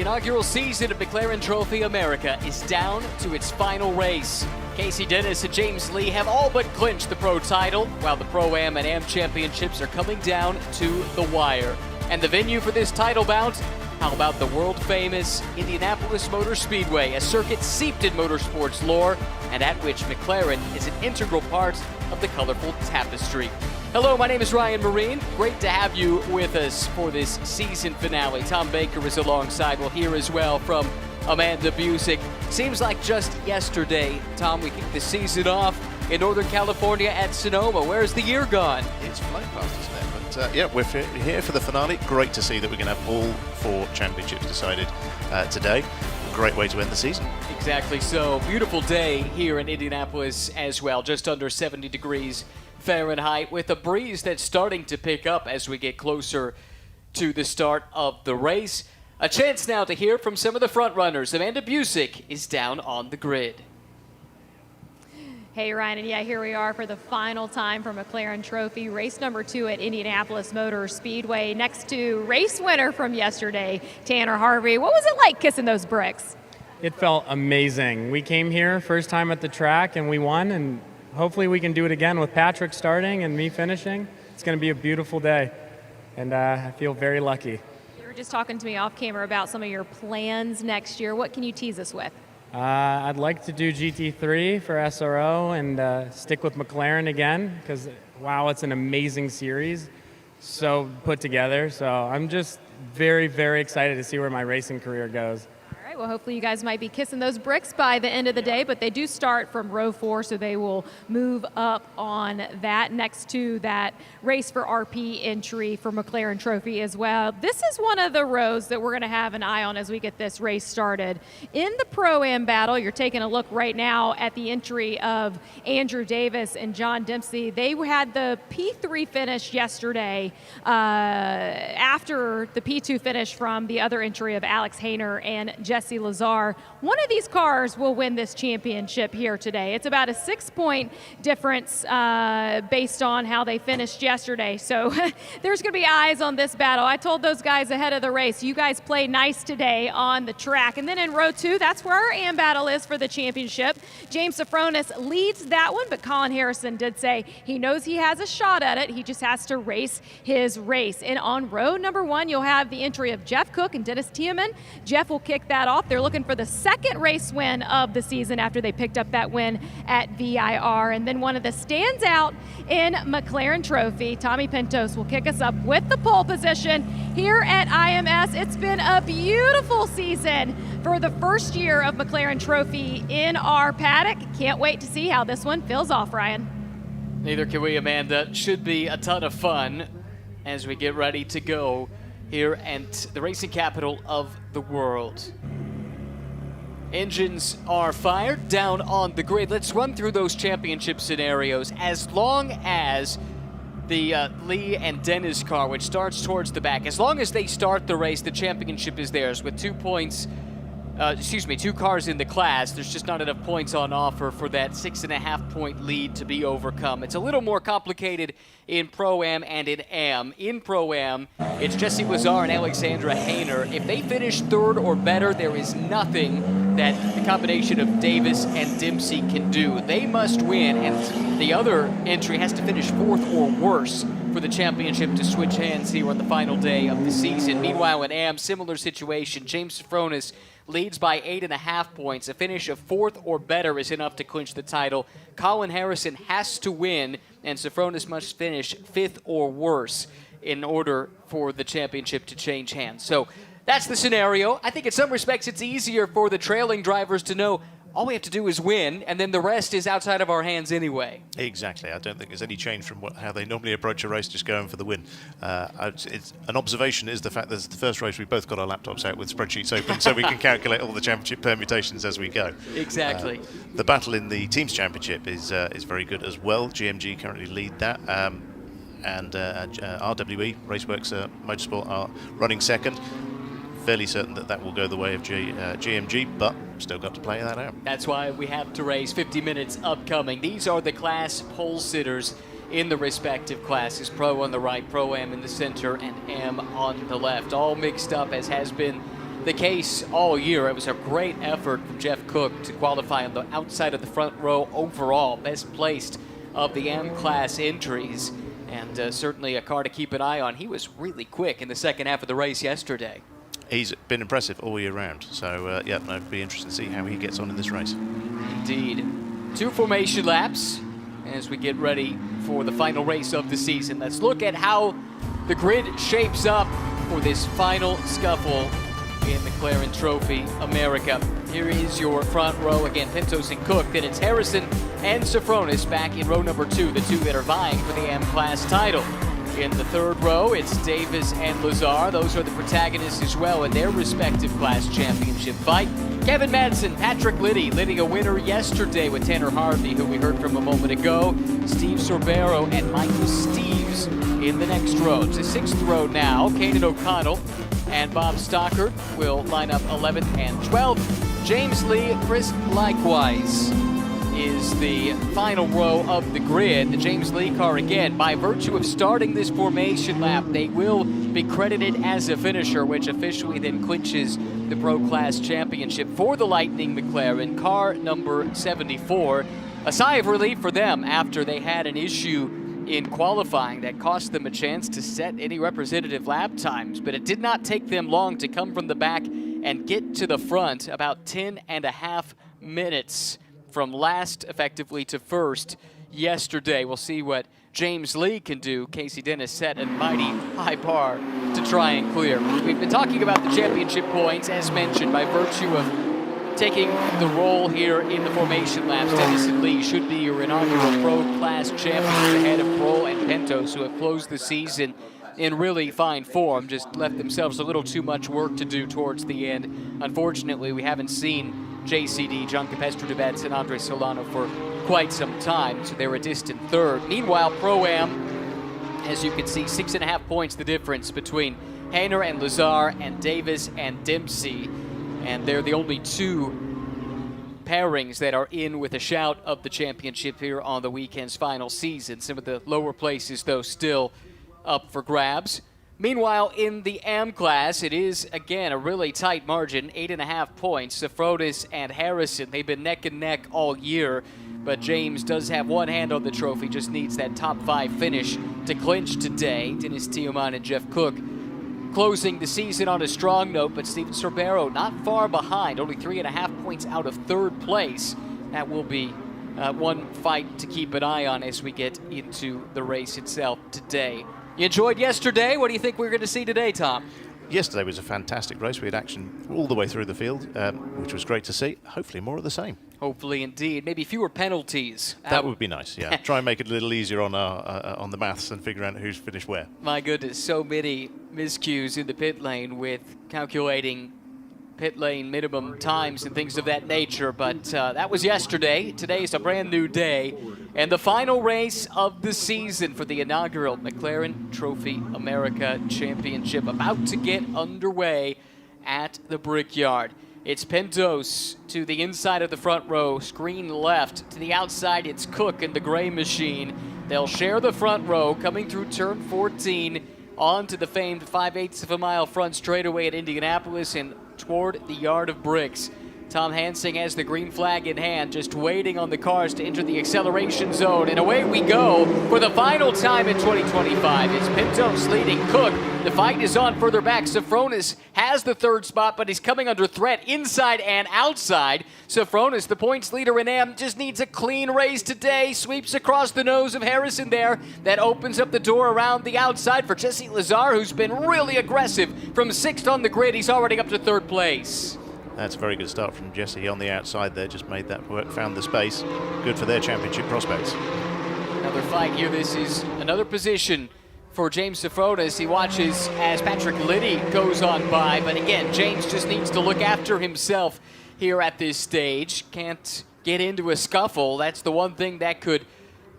The inaugural season of McLaren Trophy America is down to its final race. Casey Dennis and James Lee have all but clinched the pro title, while the Pro-Am and Am championships are coming down to the wire. And the venue for this title bout? How about the world-famous Indianapolis Motor Speedway, a circuit steeped in motorsports lore, and at which McLaren is an integral part of the colorful tapestry. Hello, my name is Ryan Marine. Great to have you with us for this season finale. Tom Baker is alongside. We'll hear as well from Amanda Busick. Seems like just yesterday, Tom, we kicked the season off in Northern California at Sonoma. Where's the year gone? It's flown past us there, but yeah, we're here for the finale. Great to see that we're going to have all 4 championships decided today. Great way to end the season. Exactly so. Beautiful day here in Indianapolis as well. Just under 70 degrees Fahrenheit with a breeze that's starting to pick up as we get closer to the start of the race. A chance now to hear from some of the front runners. Amanda Busick is down on the grid. Hey Ryan, and yeah, here we are for the final time for McLaren Trophy, race number 2 at Indianapolis Motor Speedway, next to race winner from yesterday, Tanner Harvey. What was it like kissing those bricks? It felt amazing. We came here first time at the track and we won, and hopefully we can do it again with Patrick starting and me finishing. It's going to be a beautiful day, and I feel very lucky. You were just talking to me off camera about some of your plans next year. What can you tease us with? I'd like to do GT3 for SRO and stick with McLaren again because, wow, it's an amazing series, so put together. So I'm just very, very excited to see where my racing career goes. All right, well, hopefully you guys might be kissing those bricks by the end of the day, but they do start from row 4, so they will move up on that next to that race for RP entry for McLaren Trophy as well. This is one of the rows that we're going to have an eye on as we get this race started. In the Pro-Am battle, you're taking a look right now at the entry of Andrew Davis and John Dempsey. They had the P3 finish yesterday after the P2 finish from the other entry of Alex Hainer and Jesse Lazare. One of these cars will win this championship here today. It's about a 6-point difference based on how they finished yesterday. So there's going to be eyes on this battle. I told those guys ahead of the race, you guys play nice today on the track. And then in row 2, that's where our AM battle is for the championship. James Safronis leads that one, but Colin Harrison did say he knows he has a shot at it. He just has to race his race. And on row number 1, you'll have the entry of Jeff Cook and Dennis Tiemann. Jeff will kick that off. They're looking for the second race win of the season after they picked up that win at VIR. And then one of the standout in McLaren Trophy, Tommy Pintos, will kick us up with the pole position here at IMS. It's been a beautiful season for the first year of McLaren Trophy in our paddock. Can't wait to see how this one fills off, Ryan. Neither can we, Amanda. Should be a ton of fun as we get ready to go here at the racing capital of the world. Engines are fired down on the grid. Let's run through those championship scenarios. As long as the Lee and Dennis car, which starts towards the back, as long as they start the race, the championship is theirs with 2 points. 2 cars in the class. There's just not enough points on offer for that 6.5-point lead to be overcome. It's a little more complicated in Pro-Am and in Am. In Pro-Am, it's Jesse Lazare and Alexandra Hainer. If they finish 3rd or better, there is nothing that the combination of Davis and Dempsey can do. They must win, and the other entry has to finish 4th or worse for the championship to switch hands here on the final day of the season. Meanwhile, in Am, similar situation. James Safronis leads by 8.5 points. A finish of 4th or better is enough to clinch the title. Colin Harrison has to win, and Safronis must finish 5th or worse in order for the championship to change hands. So that's the scenario. I think in some respects it's easier for the trailing drivers to know all we have to do is win, and then the rest is outside of our hands anyway. Exactly. I don't think there's any change from how they normally approach a race, just going for the win. It's an observation is the fact that it's the first race we both got our laptops out with spreadsheets open so we can calculate all the championship permutations as we go. Exactly. The battle in the Teams Championship is very good as well. GMG currently lead that. And RWE, Raceworks Motorsport, are running second. Fairly certain that will go the way of GMG, but still got to play that out. That's why we have to race 50 minutes upcoming. These are the class pole sitters in the respective classes. Pro on the right, Pro-Am in the center, and Am on the left. All mixed up, as has been the case all year. It was a great effort from Jeff Cook to qualify on the outside of the front row overall, best placed of the M-Class entries, and certainly a car to keep an eye on. He was really quick in the second half of the race yesterday. He's been impressive all year round, so yeah, it'll be interesting to see how he gets on in this race. Indeed. 2 formation laps as we get ready for the final race of the season. Let's look at how the grid shapes up for this final scuffle in McLaren Trophy America. Here is your front row. Again, Pintos and Cook. Then it's Harrison and Sofronis back in row number 2, the 2 that are vying for the M-Class title. In the third row, it's Davis and Lazare. Those are the protagonists as well in their respective class championship fight. Kevin Madsen, Patrick Liddy, leading a winner yesterday with Tanner Harvey, who we heard from a moment ago. Steve Sorbero and Michael Steves in the next row. It's the 6th row now. Kanan O'Connell and Bob Stockard will line up 11th and 12th. James Lee, Chris likewise is the final row of the grid. The James Lee car, again, by virtue of starting this formation lap, they will be credited as a finisher, which officially then clinches the Pro Class Championship for the Lightning McLaren, car number 74. A sigh of relief for them after they had an issue in qualifying that cost them a chance to set any representative lap times, but it did not take them long to come from the back and get to the front, about 10.5 minutes from last effectively to first yesterday. We'll see what James Lee can do. Casey Dennis set a mighty high bar to try and clear. We've been talking about the championship points, as mentioned, by virtue of taking the role here in the formation laps. Dennis and Lee should be your inaugural Pro Class champions ahead of Broll and Pintos, who have closed the season in really fine form, just left themselves a little too much work to do towards the end. Unfortunately, we haven't seen JCD, John Capestro de Betz, and Andre Solano for quite some time, so they're a distant third. Meanwhile, Pro-Am, as you can see, 6.5 points the difference between Hainer and Lazare and Davis and Dempsey, and they're the only 2 pairings that are in with a shout of the championship here on the weekend's final season. Some of the lower places, though, still up for grabs. Meanwhile, in the AM class, it is, again, a really tight margin, 8.5 points. Sofronis and Harrison, they've been neck and neck all year, but James does have one hand on the trophy, just needs that top 5 finish to clinch today. Dennis Tillman and Jeff Cook closing the season on a strong note, but Steven Sorbero not far behind, only 3.5 points out of third place. That will be one fight to keep an eye on as we get into the race itself today. You enjoyed yesterday. What do you think we're going to see today, Tom? Yesterday was a fantastic race. We had action all the way through the field, which was great to see. Hopefully more of the same. Hopefully, indeed. Maybe fewer penalties. That would be nice, yeah. Try and make it a little easier on the maths and figure out who's finished where. My goodness, so many miscues in the pit lane with calculating pit lane minimum times and things of that nature, but that was yesterday. Today's a brand new day, and the final race of the season for the inaugural McLaren Trophy America Championship about to get underway at the Brickyard. It's Pintos to the inside of the front row, screen left. To the outside, it's Cook and the gray machine. They'll share the front row coming through turn 14 onto the famed 5/8 of a mile front straightaway at Indianapolis and toward the yard of bricks. Tom Hansing has the green flag in hand, just waiting on the cars to enter the acceleration zone. And away we go for the final time in 2025. It's Pintos leading Cook. The fight is on further back. Sofronis has the third spot, but he's coming under threat inside and outside. Sofronis, the points leader in AM, just needs a clean race today. Sweeps across the nose of Harrison there. That opens up the door around the outside for Jesse Lazare, who's been really aggressive. From 6th on the grid, he's already up to 3rd place. That's a very good start from Jesse on the outside there, just made that work, found the space. Good for their championship prospects. Another fight here. This is another position for James Sofronis. He watches as Patrick Liddy goes on by, but again, James just needs to look after himself here at this stage. Can't get into a scuffle. That's the one thing that could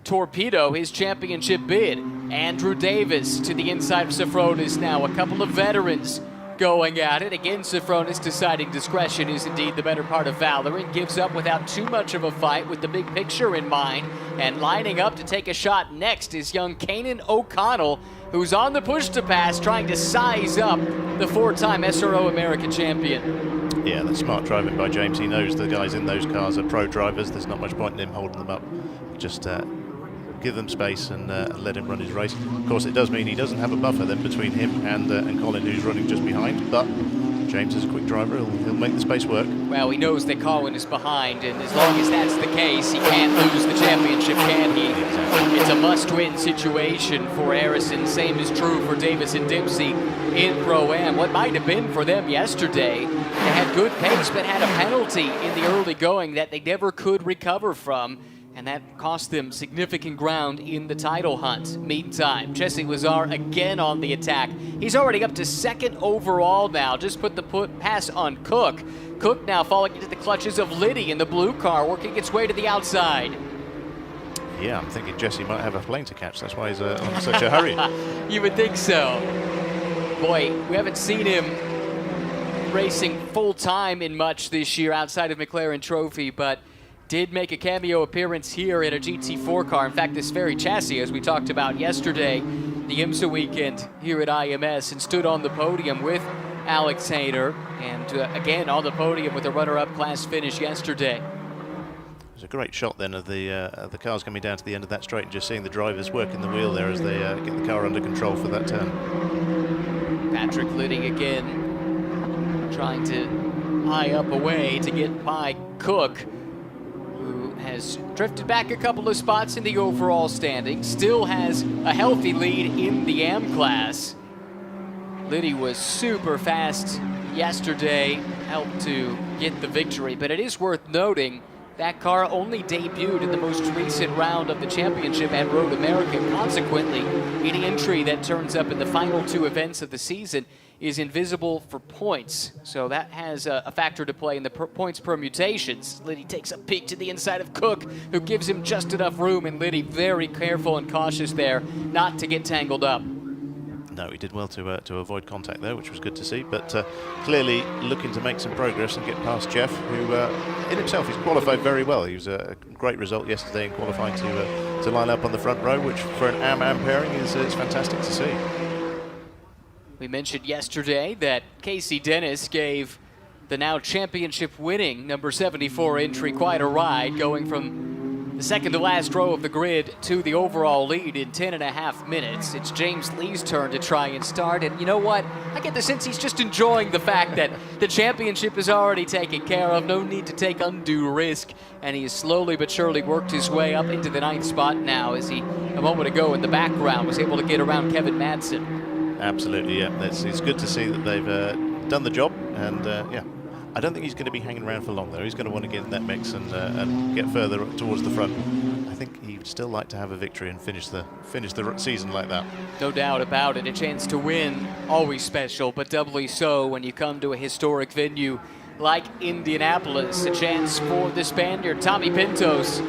torpedo his championship bid. Andrew Davis to the inside of Sofronis now. A couple of veterans going at it. Again, Sofronis deciding discretion is indeed the better part of valor and gives up without too much of a fight with the big picture in mind. And lining up to take a shot next is young Kanan O'Connell, who's on the push to pass, trying to size up the 4-time SRO American champion. Yeah, that's smart driving by James. He knows the guys in those cars are pro drivers. There's not much point in him holding them up. Just give them space and let him run his race. Of course, it does mean he doesn't have a buffer then between him and Colin, who's running just behind. But James is a quick driver. He'll make the space work. Well, he knows that Colin is behind, and as long as that's the case, he can't lose the championship, can he? Exactly. It's a must-win situation for Harrison. Same is true for Davis and Dempsey in Pro-Am. What might have been for them yesterday, they had good pace, but had a penalty in the early going that they never could recover from. And that cost them significant ground in the title hunt. Meantime, Jesse Lazare again on the attack. He's already up to 2nd overall now. Just put the pass on Cook. Cook now falling into the clutches of Liddy in the blue car, working its way to the outside. Yeah, I'm thinking Jesse might have a plane to catch. That's why he's on such a hurry. You would think so. Boy, we haven't seen him racing full-time in much this year outside of McLaren Trophy, but did make a cameo appearance here in a GT4 car. In fact, this very chassis, as we talked about yesterday, the IMSA weekend here at IMS, and stood on the podium with Alex Hainer, and again on the podium with a runner-up class finish yesterday. There's a great shot then of the cars coming down to the end of that straight and just seeing the drivers working the wheel there as they get the car under control for that turn. Patrick Liddy again trying to eye up a way to get by Cook, has drifted back a couple of spots in the overall standing, still has a healthy lead in the AM class. Liddy was super fast yesterday, helped to get the victory, but it is worth noting that car only debuted in the most recent round of the championship at Road America. Consequently, any entry that turns up in the final 2 events of the season is invisible for points. So that has a factor to play in the points permutations. Liddy takes a peek to the inside of Cook, who gives him just enough room, and Liddy very careful and cautious there not to get tangled up. No, he did well to avoid contact there, which was good to see, but clearly looking to make some progress and get past Jeff, who in himself he's qualified very well. He was a great result yesterday in qualifying to line up on the front row, which for an AM pairing is fantastic to see. We mentioned yesterday that Casey Dennis gave the now championship winning number 74 entry quite a ride, going from the second to last row of the grid to the overall lead in 10.5 minutes. It's James Lee's turn to try and start, and you know what? I get the sense he's just enjoying the fact that the championship is already taken care of, no need to take undue risk, and he has slowly but surely worked his way up into the 9th spot now, as he, a moment ago in the background, was able to get around Kevin Madsen. Absolutely, yeah. It's good to see that they've done the job, and yeah. I don't think he's going to be hanging around for long, though. He's going to want to get in that mix and get further towards the front. I think he'd still like to have a victory and finish the season like that. No doubt about it. A chance to win, always special, but doubly so when you come to a historic venue like Indianapolis. A chance for the Spaniard, Tommy Pintos,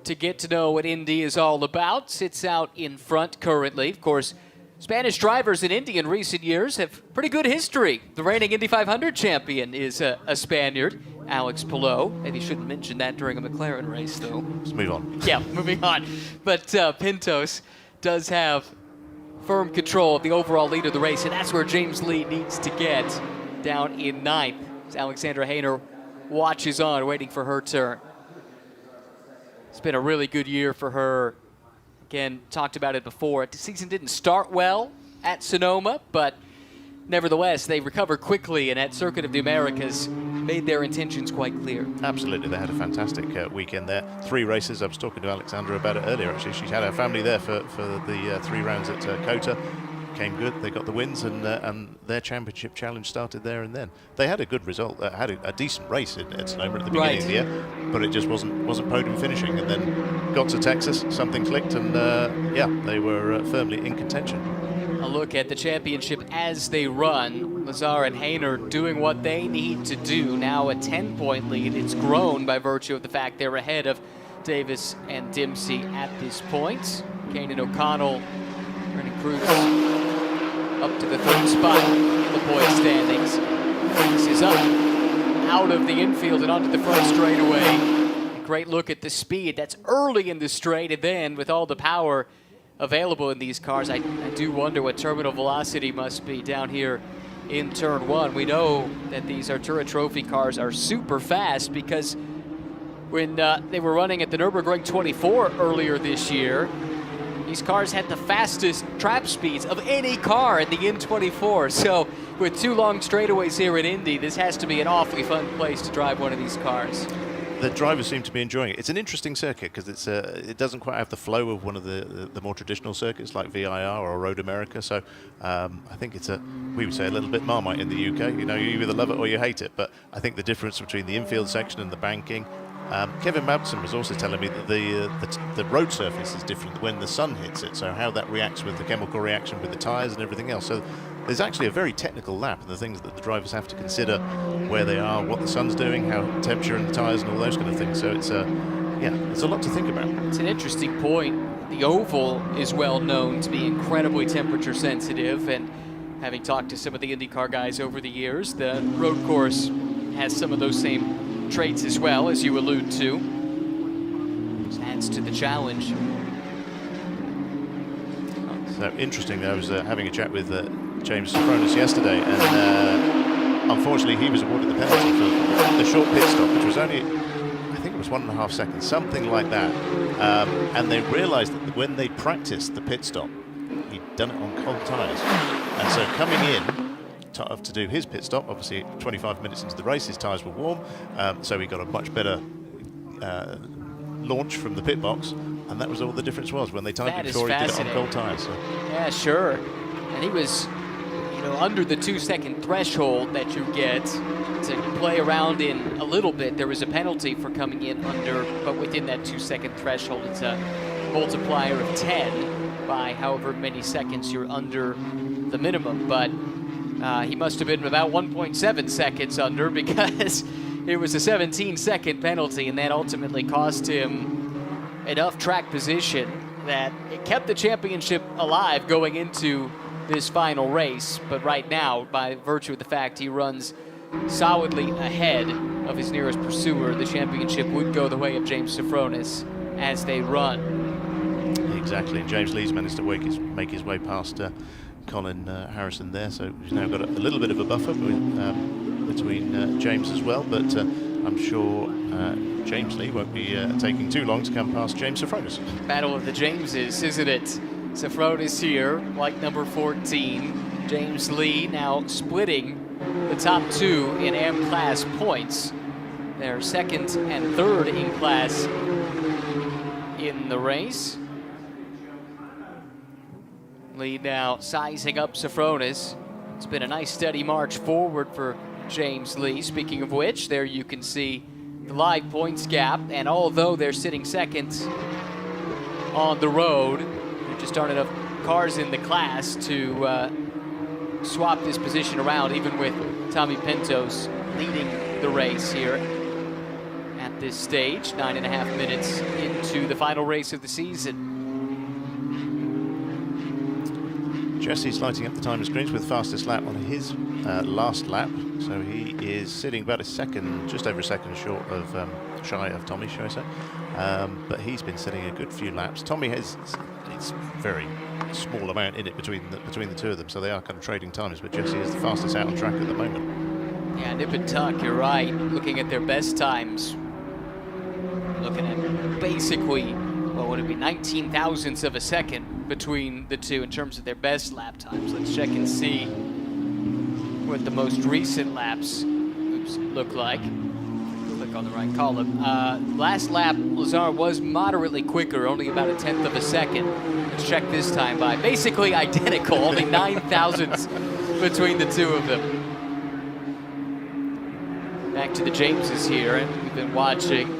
to get to know what Indy is all about. Sits out in front currently. Of course, Spanish drivers in Indy in recent years have pretty good history. The reigning Indy 500 champion is a Spaniard, Alex Palou. Maybe shouldn't mention that during a McLaren race, though. Let's move on. Yeah, moving on. But Pintos does have firm control of the overall lead of the race, and that's where James Lee needs to get, down in 9th. As Alexandra Hainer watches on, waiting for her turn. It's been a really good year for her. Again, talked about it before. The season didn't start well at Sonoma, but nevertheless, they recovered quickly, and at Circuit of the Americas made their intentions quite clear. Absolutely, they had a fantastic weekend there. 3 races. I was talking to Alexandra about it earlier, actually. She had her family there for the 3 rounds at Kota. Came good. They got the wins, and their championship challenge started there and then. They had a good result. Had a decent race at Sonoma at the beginning of the year, but it just wasn't podium finishing. And then got to Texas, something clicked, and yeah, they were firmly in contention. A look at the championship as they run. Lazare and Hainer doing what they need to do. Now a 10-point lead. It's grown by virtue of the fact they're ahead of Davis and Dempsey at this point. Kanan O'Connell, Brennan Cruz up to the 3rd spot in the points standings. This is up, out of the infield and onto the front straightaway. Great look at the speed. That's early in the straight, and then with all the power available in these cars, I do wonder what terminal velocity must be down here in turn 1. We know that these Artura Trophy cars are super fast because when they were running at the Nürburgring 24 earlier this year, these cars had the fastest trap speeds of any car in the N24. So with 2 long straightaways here at Indy, this has to be an awfully fun place to drive one of these cars. The drivers seem to be enjoying it. It's an interesting circuit because it doesn't quite have the flow of one of the more traditional circuits like VIR or Road America. So I think we would say a little bit Marmite in the UK. You know, you either love it or you hate it. But I think the difference between the infield section and the banking. Kevin Mabson was also telling me that the road surface is different when the sun hits it. So how that reacts with the chemical reaction with the tyres and everything else. So there's actually a very technical lap and the things that the drivers have to consider, where they are, what the sun's doing, how temperature in the tyres and all those kind of things. So it's a lot to think about. It's an interesting point. The oval is well known to be incredibly temperature sensitive, and having talked to some of the IndyCar guys over the years, the road course has some of those same traits as well, as you allude to. This adds to the challenge. So interesting, I was having a chat with James Sofronis yesterday, and unfortunately he was awarded the penalty for the short pit stop, which was only, I think it was 1.5 seconds, something like that. And they realised that when they practiced the pit stop, he'd done it on cold tyres. And so coming in to do his pit stop, obviously 25 minutes into the race, his tyres were warm, so he got a much better launch from the pit box, and that was all the difference was when they timed it before he did it on cold tyres. So. Yeah, sure. And he was, under the 2-second threshold that you get to play around in a little bit. There was a penalty for coming in under, but within that 2-second threshold, it's a multiplier of 10 by however many seconds you're under the minimum. But he must have been about 1.7 seconds under because it was a 17-second penalty, and that ultimately cost him enough track position that it kept the championship alive going into this final race. But right now, by virtue of the fact he runs solidly ahead of his nearest pursuer, the championship would go the way of James Sofronis as they run. Exactly, and James Lee's managed to make his way past Colin Harrison there, so he's now got a little bit of a buffer between James as well, but I'm sure James Lee won't be taking too long to come past James Sofronis. Battle of the Jameses, isn't it? Sofronis here, white number 14. James Lee now splitting the top 2 in AM class points. They're 2nd and 3rd in class in the race. Lee now sizing up Sofronis. It's been a nice steady march forward for James Lee. Speaking of which, there you can see the live points gap, and although they're sitting 2nd on the road, there just aren't enough cars in the class to swap this position around, even with Tommy Pintos leading the race here at this stage, 9.5 minutes into the final race of the season. Jesse's lighting up the timer screens with fastest lap on his last lap, so he is sitting about just over a second short of shy of Tommy, shall I say. But he's been setting a good few laps. Tommy has it's very small amount in it between the two of them, so they are kind of trading times. But Jesse is the fastest out on track at the moment. Yeah, nip and tuck. You're right. Looking at their best times, looking at basically, what would it be, 19 thousandths of a second between the two in terms of their best lap times. Let's check and see what the most recent laps look like. Click on the right column. Last lap, Lazare was moderately quicker, only about a 1/10 of a second. Let's check this time by. Basically identical, only 9 thousandths between the two of them. Back to the Jameses here, and we've been watching.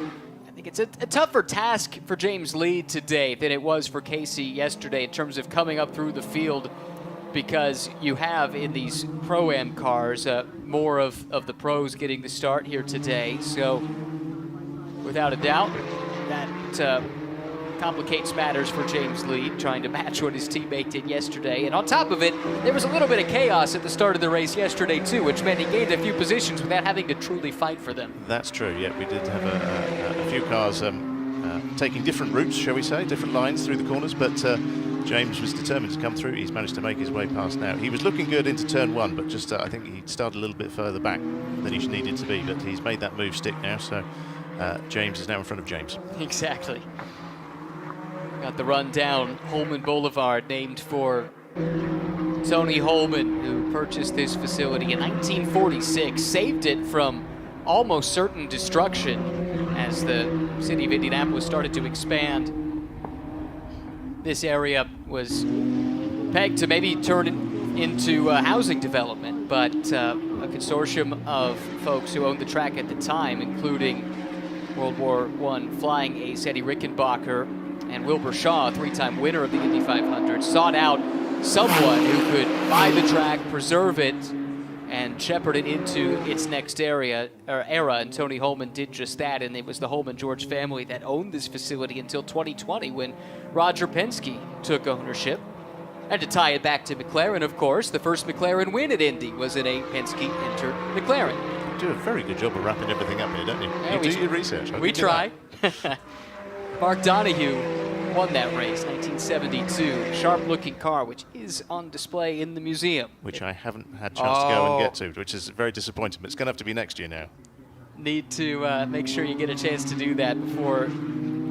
It's a tougher task for James Lee today than it was for Casey yesterday in terms of coming up through the field, because you have in these Pro-Am cars more of the pros getting the start here today. So without a doubt, that complicates matters for James Lee, trying to match what his teammate did yesterday. And on top of it, there was a little bit of chaos at the start of the race yesterday too, which meant he gained a few positions without having to truly fight for them. That's true, yeah. We did have a few cars taking different routes, shall we say, different lines through the corners, but James was determined to come through. He's managed to make his way past now. He was looking good into turn 1, but just I think he started a little bit further back than he needed to be, but he's made that move stick now, so James is now in front of James. Exactly. Got the run down Holman Boulevard, named for Tony Holman, who purchased this facility in 1946, saved it from almost certain destruction as the city of Indianapolis started to expand. This area was pegged to maybe turn into housing development, but a consortium of folks who owned the track at the time, including World War I flying ace Eddie Rickenbacker and Wilbur Shaw, a 3-time winner of the Indy 500, sought out someone who could buy the track, preserve it, and shepherd it into its next era, and Tony Holman did just that, and it was the Holman-George family that owned this facility until 2020 when Roger Penske took ownership. And to tie it back to McLaren, of course, the first McLaren win at Indy was in a Penske-entered McLaren. You do a very good job of wrapping everything up here, don't you? Yeah, you do your research. We try. Mark Donohue won that race, 1972. Sharp-looking car, which is on display in the museum. Which I haven't had a chance to go and get to, which is very disappointing, but it's going to have to be next year now. Need to make sure you get a chance to do that before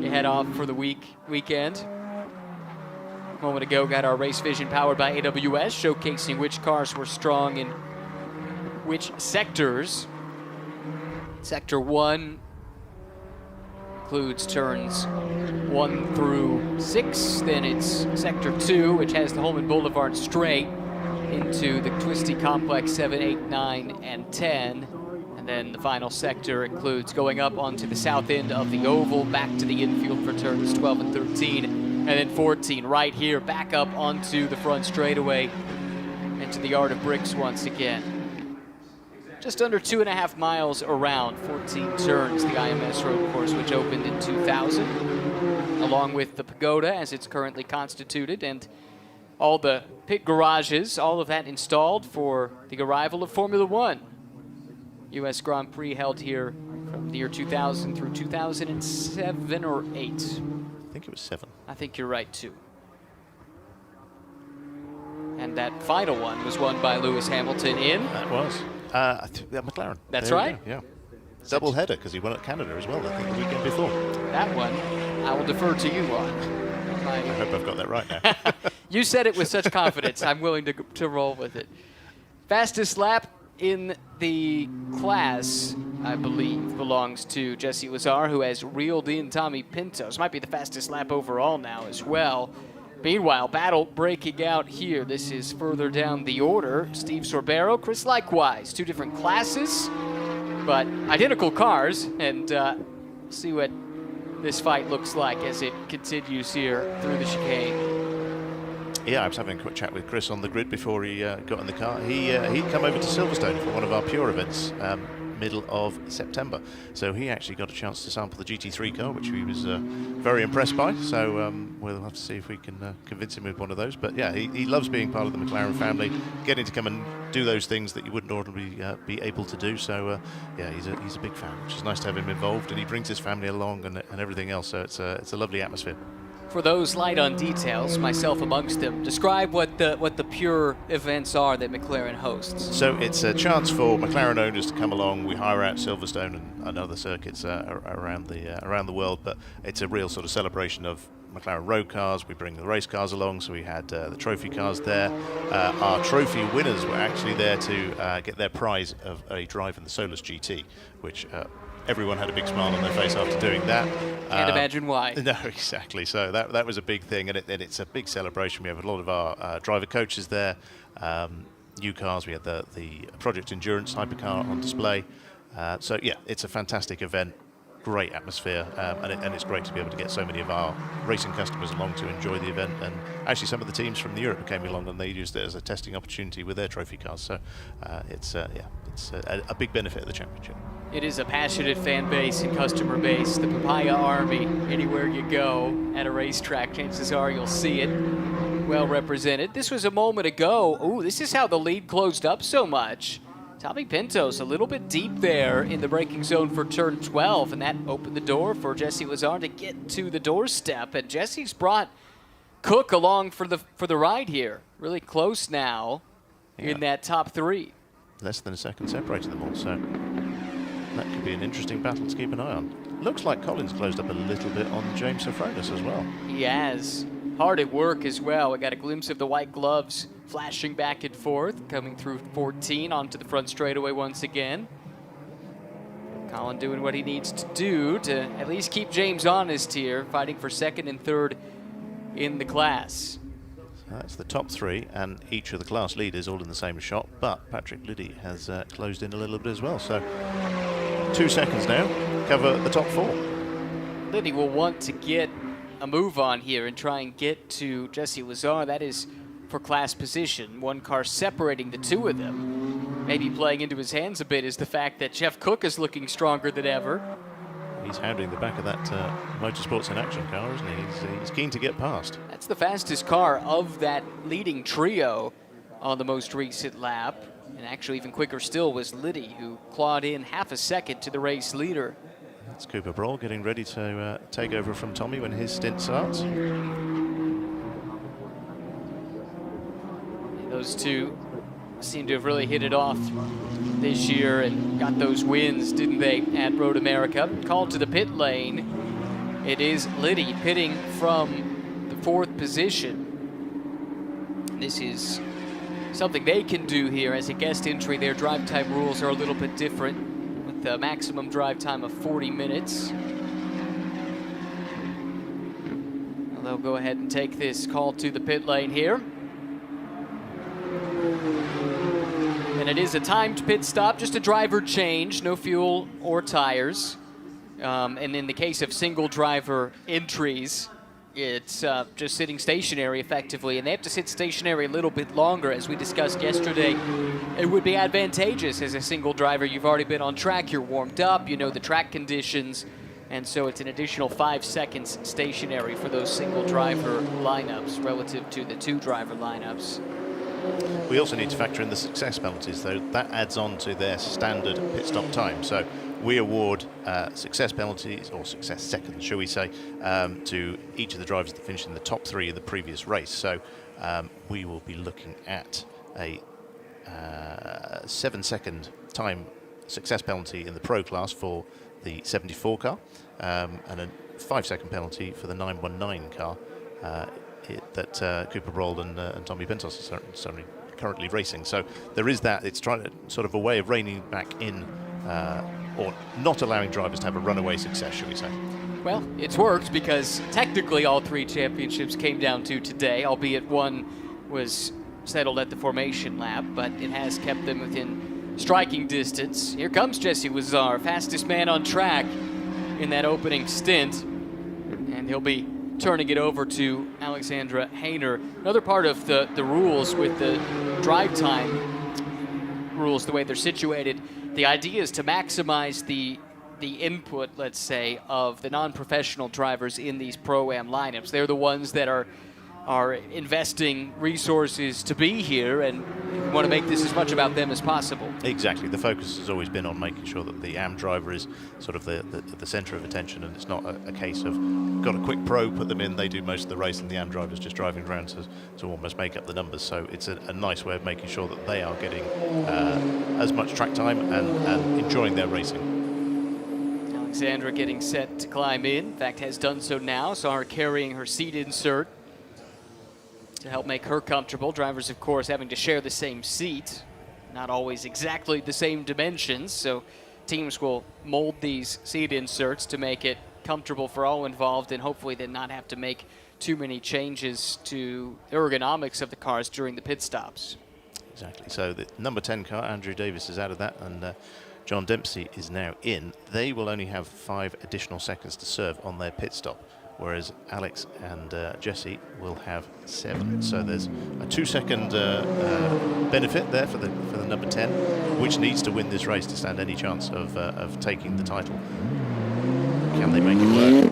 you head off for the weekend. A moment ago, got our race vision powered by AWS, showcasing which cars were strong in which sectors. Sector 1 includes turns 1 through 6. Then it's Sector 2, which has the Holman Boulevard straight into the twisty complex 7, 8, 9, and 10. And then the final sector includes going up onto the south end of the oval, back to the infield for turns 12 and 13. And then 14 right here, back up onto the front straightaway into the Art of Bricks once again. Just under 2.5 miles around, 14 turns, the IMS road course, which opened in 2000, along with the pagoda as it's currently constituted, and all the pit garages, all of that installed for the arrival of Formula One. U.S. Grand Prix held here from the year 2000 through 2007 or 8. I think it was 7. I think you're right, too. And that final one was won by Lewis Hamilton in? That was. McLaren. That's there right. Yeah. Double header, because he won at Canada as well, I think, the weekend before. That one, I will defer to you on. I hope I've got that right now. You said it with such confidence, I'm willing to roll with it. Fastest lap in the class, I believe, belongs to Jesse Lazare, who has reeled in Tommy Pintos. Might be the fastest lap overall now as well. Meanwhile, battle breaking out here. This is further down the order. Steve Sorbero, Chris likewise. 2 different classes, but identical cars. And see what this fight looks like as it continues here through the chicane. Yeah, I was having a quick chat with Chris on the grid before he got in the car. He'd come over to Silverstone for one of our Pure events middle of September. So he actually got a chance to sample the GT3 car, which he was very impressed by. So we'll have to see if we can convince him with one of those. But yeah, he loves being part of the McLaren family, getting to come and do those things that you wouldn't ordinarily be able to do. So yeah, he's a big fan, which is nice to have him involved, and he brings his family along and everything else. So it's a lovely atmosphere. For those light on details, myself amongst them, describe what the Pure events are that McLaren hosts. So it's a chance for McLaren owners to come along. We hire out Silverstone and other circuits around the world, but it's a real sort of celebration of McLaren road cars. We bring the race cars along, so we had the trophy cars there. Our trophy winners were actually there to get their prize of a drive in the Solus GT, which everyone had a big smile on their face after doing that. Can't imagine why. No, exactly. So that was a big thing, and it's a big celebration. We have a lot of our driver coaches there, new cars. We had the Project Endurance hypercar on display. So yeah, it's a fantastic event, great atmosphere, and it's great to be able to get so many of our racing customers along to enjoy the event. And actually, some of the teams from Europe came along and they used it as a testing opportunity with their trophy cars. So it's a big benefit of the championship. It is a passionate fan base and customer base. The Papaya Army, anywhere you go at a racetrack, chances are you'll see it well represented. This was a moment ago. Ooh, this is how the lead closed up so much. Tommy Pintos a little bit deep there in the braking zone for turn 12, and that opened the door for Jesse Lazare to get to the doorstep. And Jesse's brought Cook along for the ride here. Really close now in that top 3. Less than a second separating them all, so that could be an interesting battle to keep an eye on. Looks like Collins closed up a little bit on James Sofronis as well. He has. Hard at work as well. We got a glimpse of the white gloves flashing back and forth, coming through 14 onto the front straightaway once again. Colin doing what he needs to do to at least keep James honest here, fighting for second and third in the class. So that's the top 3, and each of the class leaders all in the same shot, but Patrick Liddy has closed in a little bit as well. So 2 seconds now, cover the top 4. Liddy will want to get a move on here and try and get to Jesse Lazare. That is for class position. One car separating the two of them. Maybe playing into his hands a bit is the fact that Jeff Cook is looking stronger than ever. He's hounding the back of that Motorsports in Action car, isn't he? He's keen to get past. That's the fastest car of that leading trio on the most recent lap. And actually even quicker still was Liddy, who clawed in half a second to the race leader. That's Cooper Broll getting ready to take over from Tommy when his stint starts. Those two seem to have really hit it off this year and got those wins, didn't they, at Road America? Called to the pit lane. It is Liddy pitting from the 4th position. This is something they can do here as a guest entry. Their drive time rules are a little bit different, with the maximum drive time of 40 minutes. Well, they'll go ahead and take this call to the pit lane here. And it is a timed pit stop, just a driver change, no fuel or tires. And in the case of single driver entries, it's just sitting stationary effectively, and they have to sit stationary a little bit longer. As we discussed yesterday, it would be advantageous as a single driver. You've already been on track, you're warmed up, you know the track conditions, and so it's an additional 5 seconds stationary for those single driver lineups relative to the 2 driver lineups. We also need to factor in the success penalties, though. That adds on to their standard pit stop time. So we award success penalties, or success seconds, shall we say, to each of the drivers that finished in the top 3 of the previous race. So we will be looking at a 7-second time success penalty in the Pro class for the 74 car, and a 5-second penalty for the 919 car that Cooper Broll and Tommy Pintos are certainly currently racing. So there is that. It's trying to sort of a way of reining back in, or not allowing drivers to have a runaway success, shall we say. Well, it's worked because technically all 3 championships came down to today, albeit one was settled at the formation lap, but it has kept them within striking distance. Here comes Jesse Lazare, fastest man on track in that opening stint, and he'll be turning it over to Alexandra Hainer. Another part of the rules with the drive time rules, the way they're situated, the idea is to maximize the input, let's say, of the non-professional drivers in these Pro-Am lineups. They're the ones that are investing resources to be here, and we want to make this as much about them as possible. Exactly. The focus has always been on making sure that the AM driver is sort of the center of attention, and it's not a case of got a quick pro, put them in, they do most of the race, and the AM driver's just driving around to almost make up the numbers. So it's a nice way of making sure that they are getting as much track time and enjoying their racing. Alexandra getting set to climb in fact has done so now. Saw her carrying her seat insert to help make her comfortable. Drivers, of course, having to share the same seat, not always exactly the same dimensions, so teams will mold these seat inserts to make it comfortable for all involved, and hopefully then not have to make too many changes to the ergonomics of the cars during the pit stops. Exactly. So the number 10 car, Andrew Davis, is out of that, and John Dempsey is now in. They will only have 5 additional seconds to serve on their pit stop, whereas Alex and Jesse will have 7. So there's a 2-second benefit there for the number 10, which needs to win this race to stand any chance of taking the title. Can they make it work?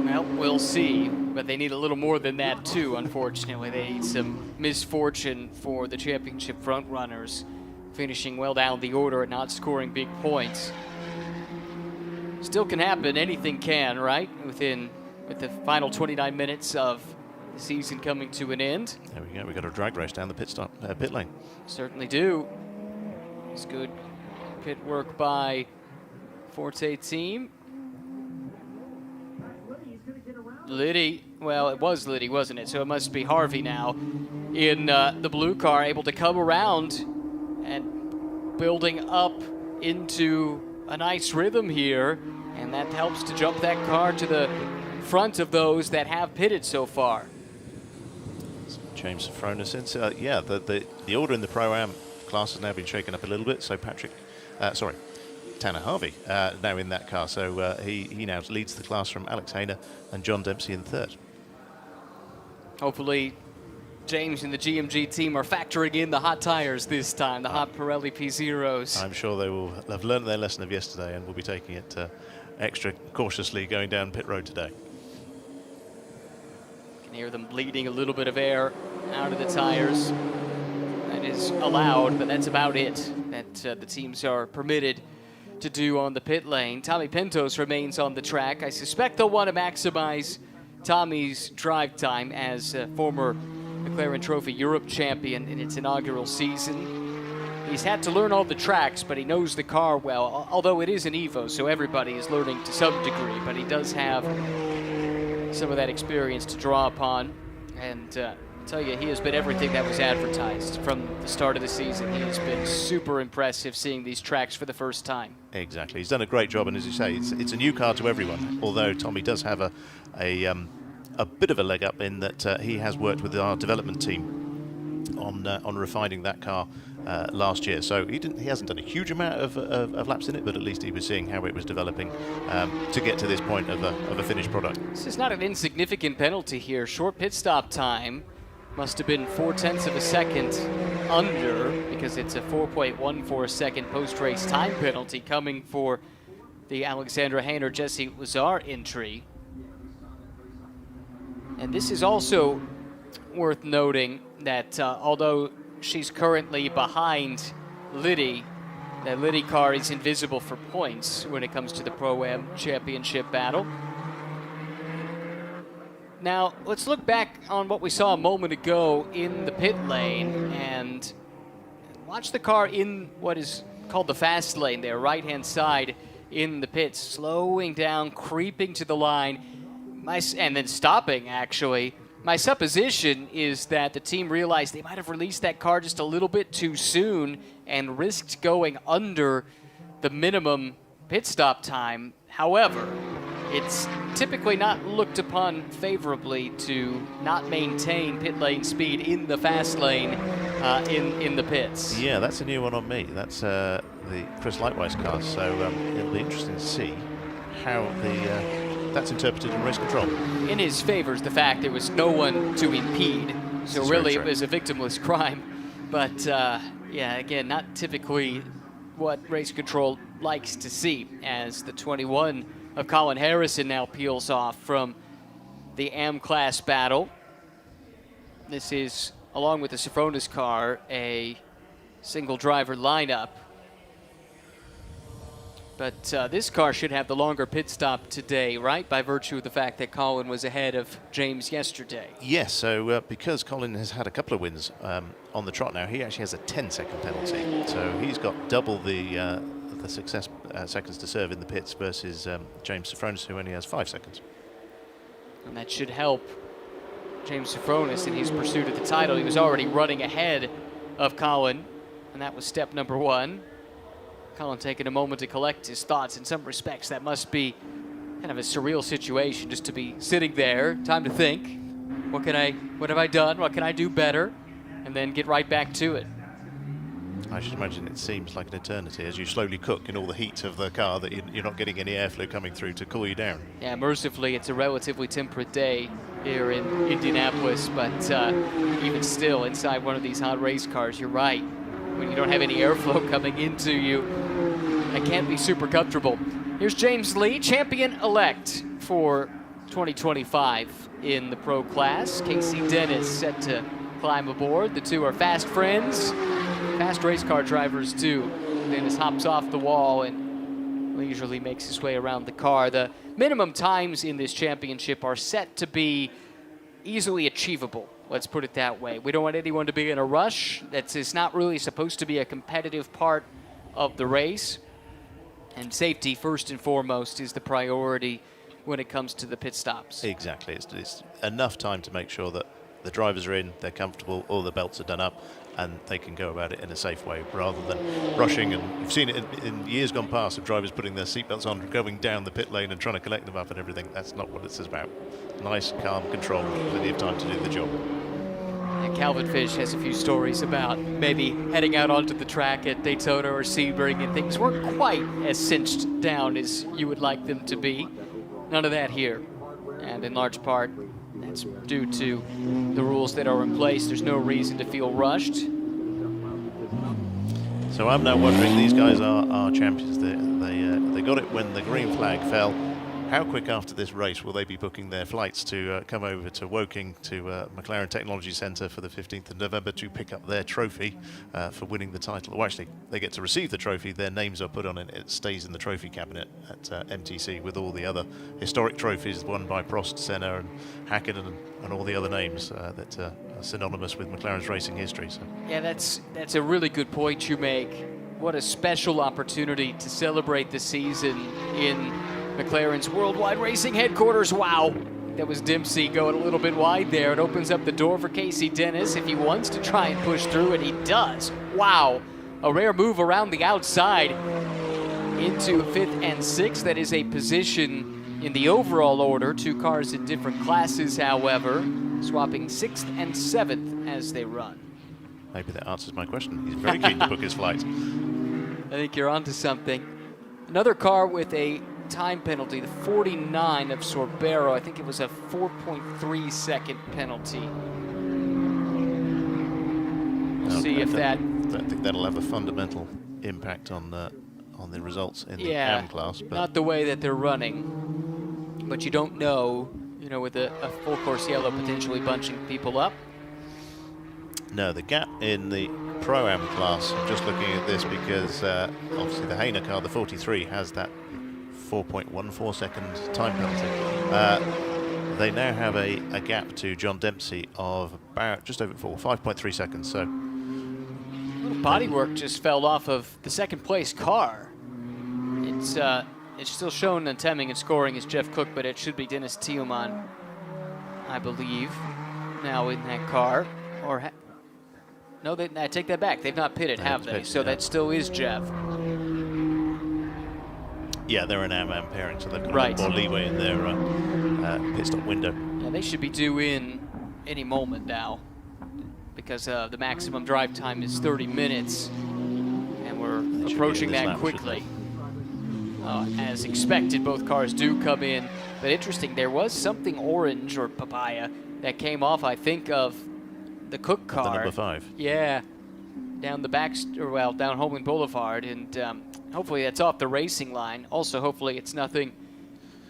Well, we'll see, but they need a little more than that too, unfortunately. They need some misfortune for the championship front runners, finishing well down the order and not scoring big points. Still can happen, anything can, right? With the final 29 minutes of the season coming to an end. There we go, we've got a drag race down the pit lane. Certainly do. It's good pit work by Forte team. Liddy, well, it was Liddy, wasn't it? So it must be Harvey now in the blue car, able to come around and building up into a nice rhythm here, and that helps to jump that car to the front of those that have pitted so far. James Safronis, yeah, the order in the Pro-Am class has now been shaken up a little bit, so Tanner Harvey now in that car, so he now leads the class from Alex Hainer and John Dempsey in 3rd. Hopefully James and the GMG team are factoring in the hot tires this time, the hot Pirelli P0s. I'm sure they will have learned their lesson of yesterday and will be taking it extra cautiously going down pit road today. You can hear them bleeding a little bit of air out of the tires. That is allowed, but that's about it that the teams are permitted to do on the pit lane. Tommy Pintos remains on the track. I suspect they'll want to maximize Tommy's drive time as former McLaren Trophy Europe champion in its inaugural season. He's had to learn all the tracks, but he knows the car well, although it is an Evo, so everybody is learning to some degree, but he does have some of that experience to draw upon. And I tell you, he has been everything that was advertised from the start of the season. He has been super impressive seeing these tracks for the first time. Exactly. He's done a great job, and as you say, it's a new car to everyone, although Tommy does have a bit of a leg up in that he has worked with our development team on refining that car last year. So he hasn't done a huge amount of laps in it, but at least he was seeing how it was developing to get to this point of a finished product. This is not an insignificant penalty here. Short pit stop time. Must have been 0.4 of a second under, because it's a 4.14 second post-race time penalty coming for the Alexandra Hainer Jesse Lazare entry. And this is also worth noting that although she's currently behind Liddy, that Liddy car is invisible for points when it comes to the Pro-Am championship battle. Now, let's look back on what we saw a moment ago in the pit lane and watch the car in what is called the fast lane there, right-hand side in the pits, slowing down, creeping to the line, and then stopping, actually. My supposition is that the team realized they might have released that car just a little bit too soon and risked going under the minimum pit stop time. However, it's typically not looked upon favorably to not maintain pit lane speed in the fast lane in the pits. Yeah, that's a new one on me. That's the Chris Lightwise car, so it'll be interesting to see how that's interpreted in race control. In his favor is the fact there was no one to impede, so really it was a victimless crime. But yeah, again, not typically what race control likes to see, as the 21 of Colin Harrison now peels off from the AM class battle. This is, along with the Safronis car, a single driver lineup. But this car should have the longer pit stop today, right? By virtue of the fact that Colin was ahead of James yesterday. Yes, so because Colin has had a couple of wins on the trot now, he actually has a 10-second penalty. So he's got double the success seconds to serve in the pits versus James Safronis, who only has 5 seconds. And that should help James Safronis in his pursuit of the title. He was already running ahead of Colin, and that was step number 1. Colin taking a moment to collect his thoughts. In some respects, that must be kind of a surreal situation, just to be sitting there, time to think. What have I done? What can I do better? And then get right back to it. I should imagine it seems like an eternity as you slowly cook in all the heat of the car that you're not getting any airflow coming through to cool you down. Yeah, mercifully, it's a relatively temperate day here in Indianapolis, but even still, inside one of these hot race cars, you're right. When you don't have any airflow coming into you, it can't be super comfortable. Here's James Lee, champion-elect for 2025 in the Pro class. Casey Dennis set to climb aboard. The two are fast friends, fast race car drivers too. Dennis hops off the wall and leisurely makes his way around the car. The minimum times in this championship are set to be easily achievable. Let's put it that way. We don't want anyone to be in a rush. It's not really supposed to be a competitive part of the race. And safety, first and foremost, is the priority when it comes to the pit stops. Exactly. It's enough time to make sure that the drivers are in, they're comfortable, all the belts are done up, and they can go about it in a safe way rather than rushing. And you've seen it in years gone past of drivers putting their seatbelts on, going down the pit lane and trying to collect them up and everything. That's not what this is about. Nice, calm, controlled, plenty of time to do the job. And Calvin Fish has a few stories about maybe heading out onto the track at Daytona or Sebring, and things weren't quite as cinched down as you would like them to be. None of that here. And in large part, that's due to the rules that are in place. There's no reason to feel rushed. So I'm now wondering, these guys are champions. They got it when the green flag fell. How quick after this race will they be booking their flights to come over to Woking to McLaren Technology Centre for the 15th of November to pick up their trophy for winning the title? Well, actually, they get to receive the trophy. Their names are put on it. It stays in the trophy cabinet at MTC with all the other historic trophies won by Prost, Senna and Hackett and all the other names that are synonymous with McLaren's racing history. So. Yeah, that's a really good point you make. What a special opportunity to celebrate the season in McLaren's worldwide racing headquarters. Wow, that was Dempsey going a little bit wide there. It opens up the door for Casey Dennis if he wants to try and push through, and he does. Wow, a rare move around the outside into 5th and 6th. That is a position in the overall order. Two cars in different classes, however, swapping 6th and 7th as they run. Maybe that answers my question. He's very keen to book his flight. I think you're onto something. Another car with a time penalty, the 49 of Sorbero. I think it was a 4.3 second penalty. We'll see if that. I don't think that'll have a fundamental impact on the results in the AM class. But Not the way that they're running, but you don't know, with a full course yellow potentially bunching people up. No, the gap in the Pro-Am class, I'm just looking at this because obviously the Hainer car, the 43, has that 4.14 second time penalty. They now have a gap to John Dempsey of about just over 5.3 seconds. So Bodywork just fell off of the second place car. It's still shown in Temming and scoring as Jeff Cook, but it should be Dennis Thielmann, I believe, now in that car. No, I take that back. They've not pitted, have they? So that still is Jeff. Yeah, they're an AM pairing, so they've got right. a bit more leeway in their pit stop window. Yeah, they should be due in any moment now because the maximum drive time is 30 minutes, and we're approaching that quickly. As expected, both cars do come in. But interesting, there was something orange or papaya that came off, I think, of the Cook car. The number 5. Yeah, down down Holman Boulevard, and hopefully that's off the racing line. Also, hopefully it's nothing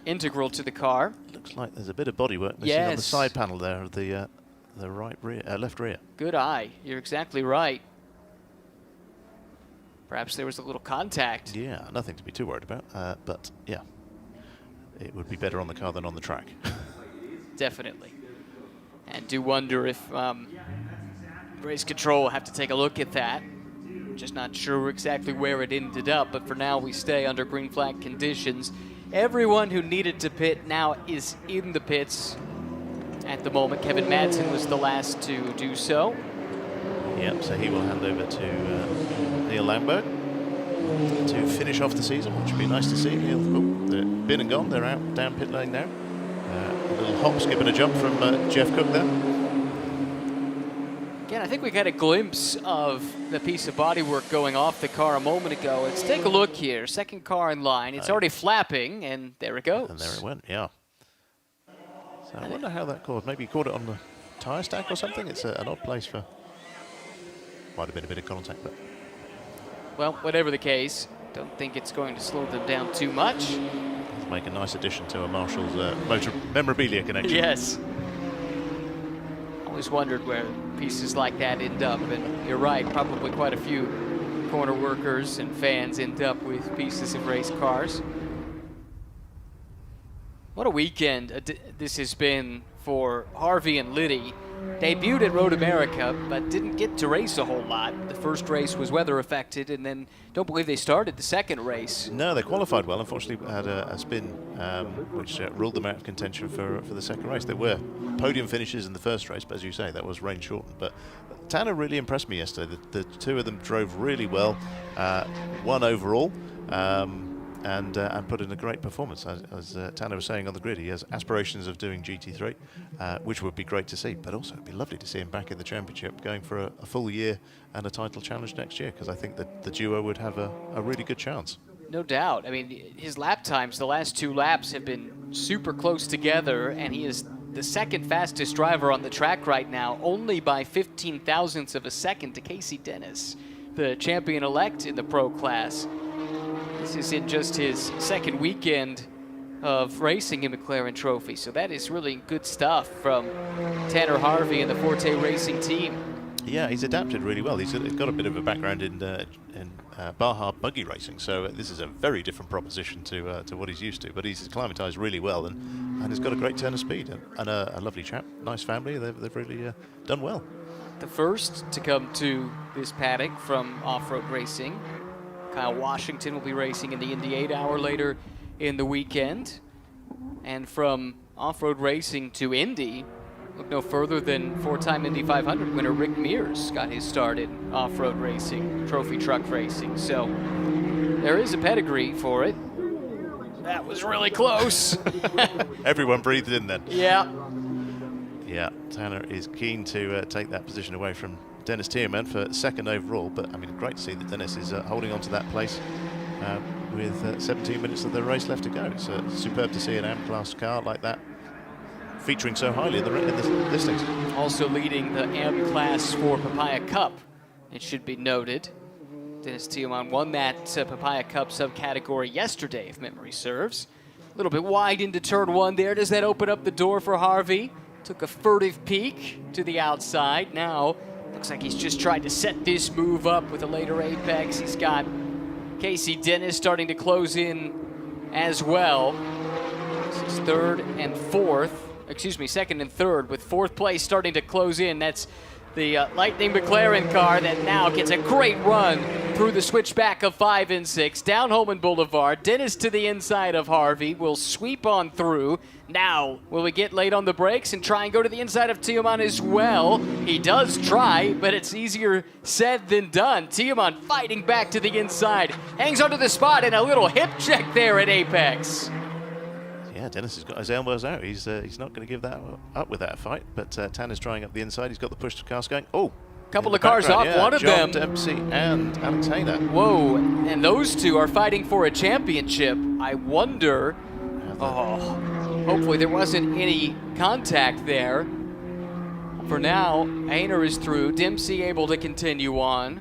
integral to the car. Looks like there's a bit of bodywork missing on the side panel there of the left rear. Good eye. You're exactly right. Perhaps there was a little contact. Yeah, nothing to be too worried about. But yeah, it would be better on the car than on the track. Definitely. And do wonder if race control will have to take a look at that. Just not sure exactly where it ended up, but for now we stay under green flag conditions. Everyone who needed to pit now is in the pits at the moment. Kevin Madsen was the last to do so. Yep, so he will hand over to Neil Langberg to finish off the season, which would be nice to see. They're been and gone, they're out down pit lane now. A little hop, skip and a jump from Jeff Cook there. Again, Yeah, I think we got a glimpse of the piece of bodywork going off the car a moment ago. Let's take a look here. Second car in line. It's already flapping, and there it goes. And there it went, yeah. So I wonder how that caught. Maybe he caught it on the tyre stack or something. It's an odd place for... Might have been a bit of contact, but... Well, whatever the case, don't think it's going to slow them down too much. Let's make a nice addition to a Marshall's motor memorabilia connection. Yes. Always wondered where pieces like that end up, and you're right, probably quite a few corner workers and fans end up with pieces of race cars. What a weekend this has been for Harvey and Liddy. Debuted at Road America, but didn't get to race a whole lot. The first race was weather affected, and then don't believe they started the second race. No, they qualified well. Unfortunately, had a spin which ruled them out of contention for the second race. There were podium finishes in the first race, but as you say, that was rain shortened. But Tanner really impressed me yesterday. The two of them drove really well, won overall. And put in a great performance. As Tanner was saying on the grid, he has aspirations of doing GT3, which would be great to see, but also it'd be lovely to see him back in the championship, going for a full year and a title challenge next year, because I think that the duo would have a really good chance. No doubt. I mean, his lap times, the last two laps have been super close together, and he is the second fastest driver on the track right now, only by 15 thousandths of a second to Casey Dennis, the champion-elect in the pro class. This is in just his second weekend of racing in McLaren Trophy, so that is really good stuff from Tanner Harvey and the Forte Racing team. Yeah, he's adapted really well. He's got a bit of a background in Baja buggy racing, so this is a very different proposition to what he's used to. But he's acclimatized really well, and he's got a great turn of speed and a lovely chap, nice family. They've really done well. The first to come to this paddock from off-road racing. Kyle Washington will be racing in the Indy 8-hour later in the weekend. And from off-road racing to Indy, look no further than four-time Indy 500 winner Rick Mears got his start in off-road racing, trophy truck racing. So there is a pedigree for it. That was really close. Everyone breathed in then. Yeah. Yeah, Tanner is keen to take that position away from Dennis Tierman for second overall, but I mean, great to see that Dennis is holding on to that place with 17 minutes of the race left to go. It's superb to see an AM-class car like that featuring so highly in the listings. Also leading the AM-class for Papaya Cup, it should be noted. Dennis Tierman won that Papaya Cup subcategory yesterday, if memory serves. A little bit wide into turn one there. Does that open up the door for Harvey? Took a furtive peek to the outside. Now looks like he's just tried to set this move up with a later apex. He's got Casey Dennis starting to close in as well. This is second and third, with fourth place starting to close in. That's the Lightning McLaren car that now gets a great run through the switchback of 5 and 6, down Holman Boulevard. Dennis to the inside of Harvey will sweep on through. Now, will we get late on the brakes and try and go to the inside of Tiemann as well? He does try, but it's easier said than done. Tiemann fighting back to the inside, hangs onto the spot, and a little hip check there at apex. Yeah, Dennis has got his elbows out. He's not going to give that up with that fight, but Tanner's trying up the inside. He's got the push to cars going. Oh, couple of cars off, yeah, one of John them. Dempsey and Alex Hainer. Whoa, and those two are fighting for a championship. I wonder, hopefully there wasn't any contact there. For now, Hainer is through, Dempsey able to continue on.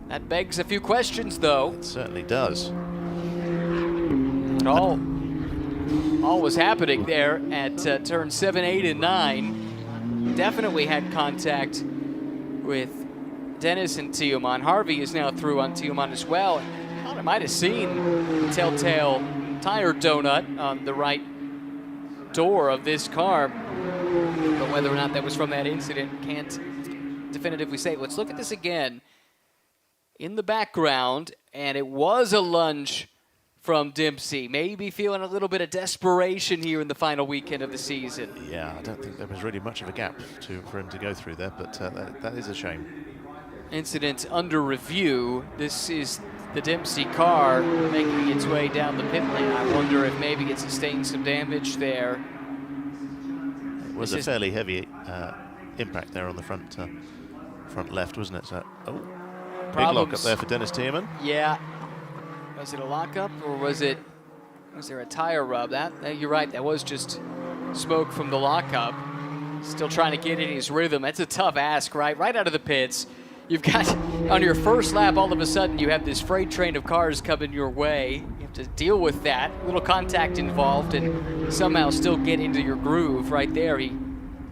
That begs a few questions, though. It certainly does. All was happening there at turn 7, 8, and 9. Definitely had contact with Dennis and Tiemann. Harvey is now through on Tiemann as well. I might have seen the telltale tire donut on the right door of this car, but whether or not that was from that incident, can't definitively say. Let's look at this again. In the background, and it was a lunge from Dempsey. Maybe feeling a little bit of desperation here in the final weekend of the season. Yeah, I don't think there was really much of a gap for him to go through there, but that is a shame. Incident under review. This is the Dempsey car making its way down the pit lane. I wonder if maybe it sustained some damage there. It was a fairly heavy impact there on the front left, wasn't it? So, big Problems. lock up there for Dennis Tierman. Yeah. Was it a lockup or was there a tire rub? You're right, that was just smoke from the lockup. Still trying to get in his rhythm. That's a tough ask, right? Right out of the pits. You've got, on your first lap, all of a sudden you have this freight train of cars coming your way. You have to deal with that. A little contact involved and somehow still get into your groove. Right there, he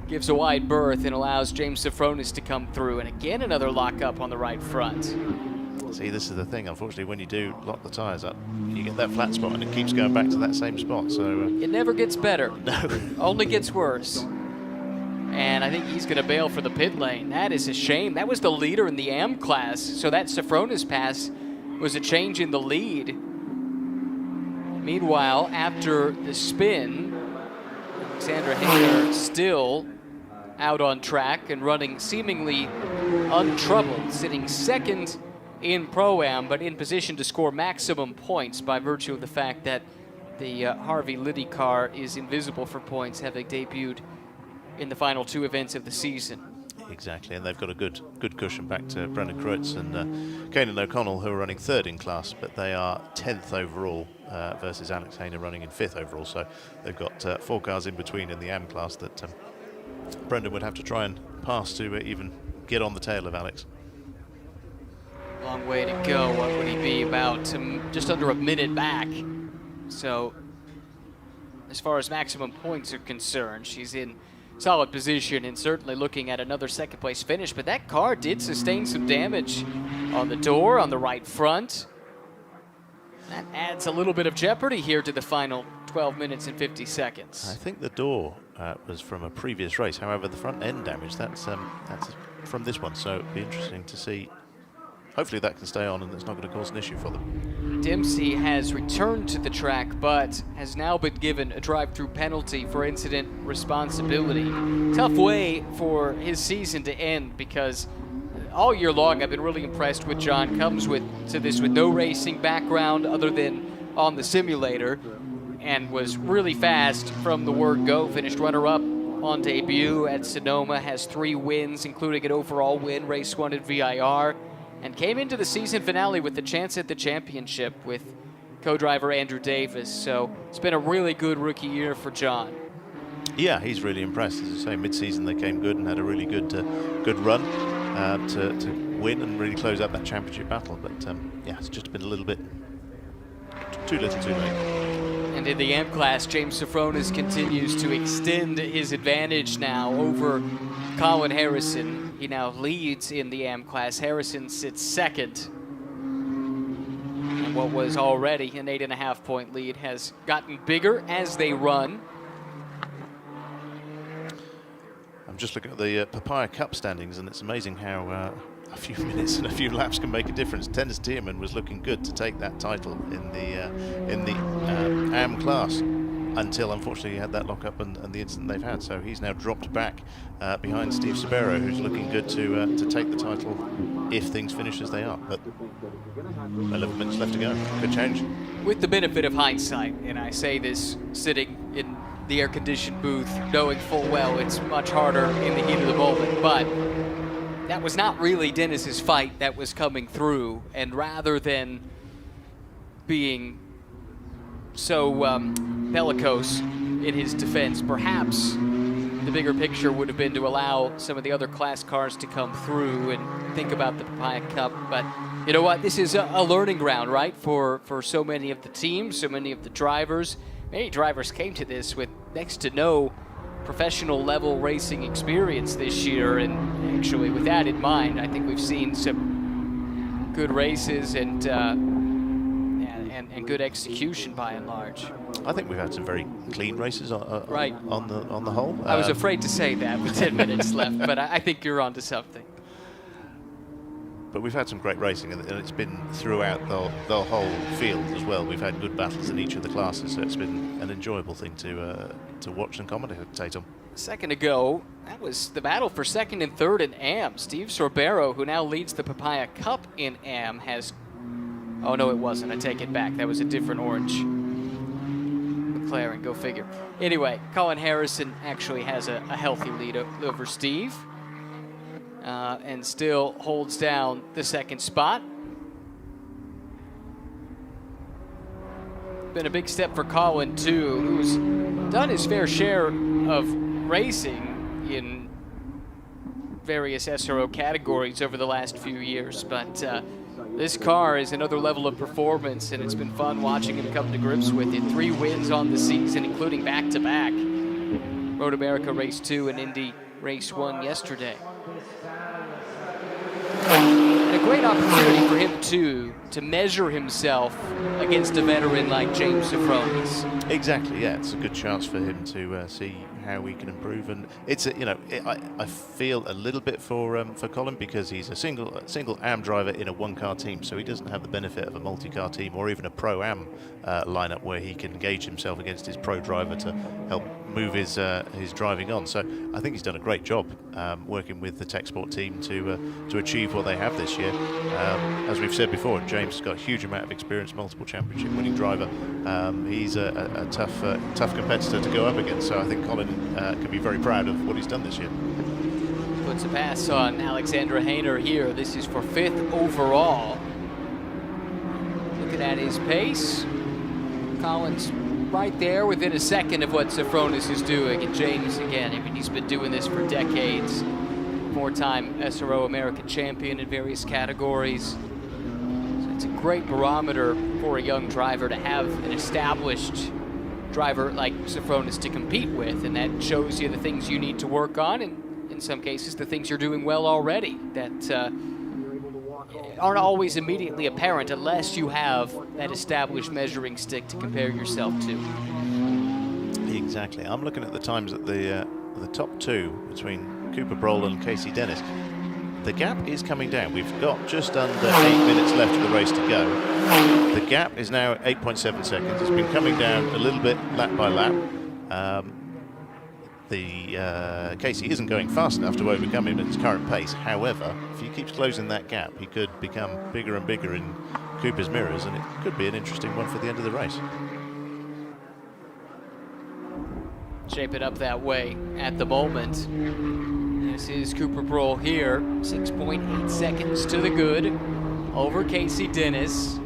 gives a wide berth and allows James Safronis to come through. And again, another lockup on the right front. See, this is the thing. Unfortunately, when you do lock the tyres up, you get that flat spot and it keeps going back to that same spot. So it never gets better. No. Only gets worse. And I think he's going to bail for the pit lane. That is a shame. That was the leader in the AM class. So that Safronis pass was a change in the lead. Meanwhile, after the spin, Alexandra Hainer still out on track and running seemingly untroubled, sitting second in Pro-Am, but in position to score maximum points by virtue of the fact that the Harvey Liddy car is invisible for points, having debuted in the final 2 events of the season. Exactly, and they've got a good cushion back to Brendan Kreutz and Kanan O'Connell, who are running 3rd in class, but they are 10th overall versus Alex Hainer running in 5th overall. So they've got 4 cars in between in the AM class that Brendan would have to try and pass to even get on the tail of Alex. Long way to go. What would he be, about just under a minute back? So as far as maximum points are concerned, she's in solid position and certainly looking at another 2nd place finish. But that car did sustain some damage on the door, on the right front. That adds a little bit of jeopardy here to the final 12 minutes and 50 seconds. I think the door was from a previous race. However, the front end damage, that's from this one. So it'd be interesting to see. Hopefully that can stay on and it's not going to cause an issue for them. Dempsey has returned to the track, but has now been given a drive-through penalty for incident responsibility. Tough way for his season to end, because all year long I've been really impressed with John. Comes to this with no racing background other than on the simulator, and was really fast from the word go. Finished runner-up on debut at Sonoma, has 3 wins, including an overall win, race 1 at VIR. And came into the season finale with a chance at the championship with co-driver Andrew Davis. So it's been a really good rookie year for John. Yeah, he's really impressed. As I say, mid-season they came good and had a really good run to win and really close out that championship battle. But yeah, it's just been a little bit too little too late. And in the AM class, James Safronis continues to extend his advantage now over Colin Harrison. He now leads in the AM class. Harrison sits 2nd. And what was already an 8.5 point lead has gotten bigger as they run. I'm just looking at the Papaya Cup standings, and it's amazing how a few minutes and a few laps can make a difference. Dennis Tierman was looking good to take that title in the AM class, until unfortunately he had that lockup and the incident they've had. So he's now dropped back behind Steve Sabero, who's looking good to take the title if things finish as they are. But 11 minutes left to go. Could change. With the benefit of hindsight, and I say this sitting in the air-conditioned booth, knowing full well it's much harder in the heat of the moment, but that was not really Dennis's fight that was coming through. And rather than being so bellicose in his defense, perhaps the bigger picture would have been to allow some of the other class cars to come through and think about the Papaya Cup. But you know what? This is a learning ground, right, for so many of the teams, so many of the drivers. Many drivers came to this with next to no professional level racing experience this year, and actually with that in mind, I think we've seen some good races and good execution by and large. I think we've had some very clean races right. on the whole. I was afraid to say that with 10 minutes left, but I think you're onto something. But we've had some great racing, and it's been throughout the whole field as well. We've had good battles in each of the classes, so it's been an enjoyable thing to watch and commentate on. A second ago, that was the battle for 2nd and 3rd in AM. Steve Sorbero, who now leads the Papaya Cup in AM, has... Oh, no, it wasn't. I take it back. That was a different orange. McLaren, go figure. Anyway, Colin Harrison actually has a healthy lead over Steve. and still holds down the second spot. Been a big step for Colin too, who's done his fair share of racing in various SRO categories over the last few years, but this car is another level of performance, and it's been fun watching him come to grips with it. 3 wins on the season, including back-to-back. Road America Race 2 and Indy Race 1 yesterday. And a great opportunity for him, too, to measure himself against a veteran like James Sofronis. Exactly, yeah. It's a good chance for him to see how we can improve, and it's I feel a little bit for Colin, because he's a single AM driver in a 1-car team, so he doesn't have the benefit of a multi-car team or even a Pro-Am lineup where he can gauge himself against his Pro driver to help move his driving on. So I think he's done a great job working with the Tech Sport team to achieve what they have this year. As we've said before, James has got a huge amount of experience, multiple championship winning driver. He's a tough competitor to go up against, so I think Colin can be very proud of what he's done this year. Puts a pass on Alexandra Hainer here. This is for 5th overall. Looking at his pace, Colin's right there within a second of what Sofronis is doing. And James, again, I mean, he's been doing this for decades. 4-time SRO American champion in various categories. So it's a great barometer for a young driver to have an established driver like Sofronis to compete with, and that shows you the things you need to work on, and in some cases the things you're doing well already that aren't always immediately apparent unless you have that established measuring stick to compare yourself to. Exactly. I'm looking at the times at the top 2 between Cooper Broll and Casey Dennis. The gap is coming down. We've got just under 8 minutes left of the race to go. The gap is now 8.7 seconds. It's been coming down a little bit lap by lap. Casey isn't going fast enough to overcome him at his current pace. However, if he keeps closing that gap, he could become bigger and bigger in Cooper's mirrors, and it could be an interesting one for the end of the race. Shape it up that way at the moment. This is Cooper Broll here, 6.8 seconds to the good over Casey Dennis,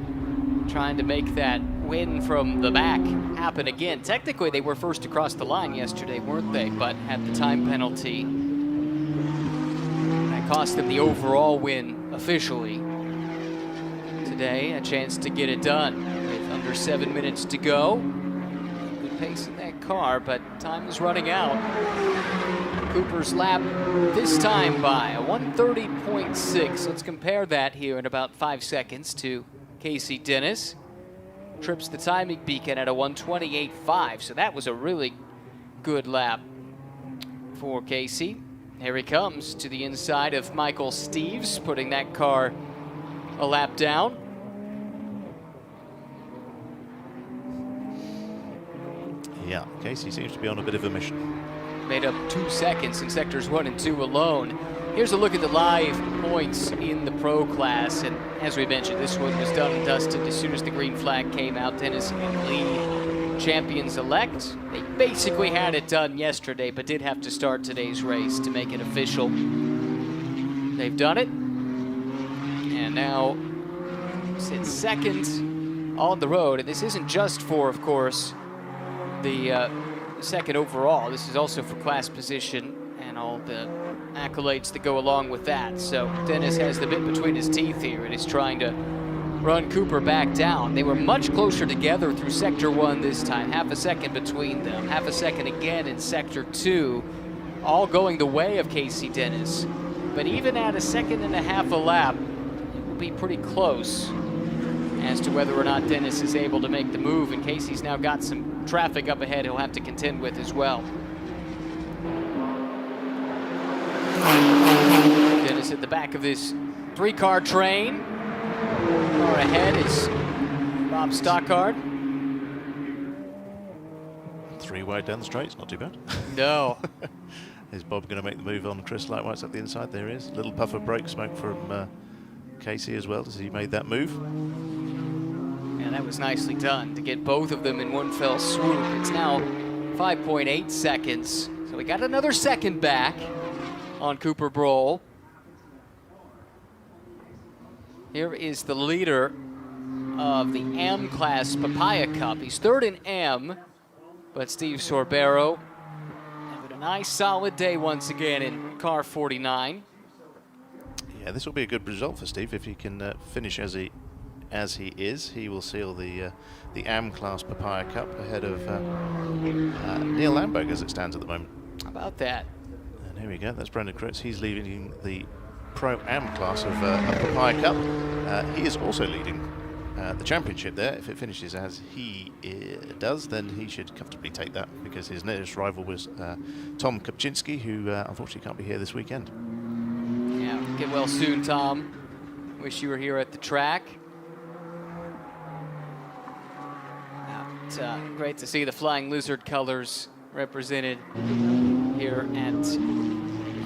trying to make that win from the back happen again. Technically, they were first across the line yesterday, weren't they? But had the time penalty. That cost them the overall win officially. Today, a chance to get it done with under 7 minutes to go. Good pace in that car, but time is running out. Cooper's lap this time by a 1:30.6. Let's compare that here in about 5 seconds to Casey Dennis. Trips the timing beacon at a 1:28.5, so that was a really good lap for Casey. Here he comes to the inside of Michael Steves, putting that car a lap down. Yeah, Casey seems to be on a bit of a mission. Made up 2 seconds in sectors 1 and 2 alone. Here's a look at the live points in the pro class, and as we mentioned, this one was done and dusted as soon as the green flag came out. Dennis and Lee, champions-elect. They basically had it done yesterday, but did have to start today's race to make it official. They've done it, and now sit second on the road, and this isn't just for, of course, the second overall. This is also for class position and all the accolades that go along with that. So Dennis has the bit between his teeth here and is trying to run Cooper back down. They were much closer together through sector 1 this time, half a second between them, half a second again in sector 2, all going the way of Casey Dennis. But even at a 1.5 a lap, it will be pretty close as to whether or not Dennis is able to make the move, and Casey's now got some traffic up ahead he'll have to contend with as well. Dennis at the back of this 3-car train. Far ahead is Bob Stockard. 3 wide down the straight, it's not too bad. No. Is Bob going to make the move on Chris Lightwhite's up the inside? There he is. Little puff of brake smoke from Casey as well as he made that move. Yeah, that was nicely done to get both of them in one fell swoop. It's now 5.8 seconds. So we got another second back on Cooper Broll. Here is the leader of the AM class Papaya Cup. He's third in AM, but Steve Sorbero having a nice solid day once again in car 49. Yeah, this will be a good result for Steve if he can finish as he is. He will seal the AM class Papaya Cup ahead of Neil Lamberg as it stands at the moment. How about that? And here we go. That's Brendan Kritz. He's leading the Pro Am class of Papaya Cup. He is also leading the championship there. If it finishes as he does, then he should comfortably take that because his nearest rival was Tom Kopczynski, who unfortunately can't be here this weekend. Yeah, get well soon, Tom. Wish you were here at the track. Great to see the Flying Lizard colors represented here at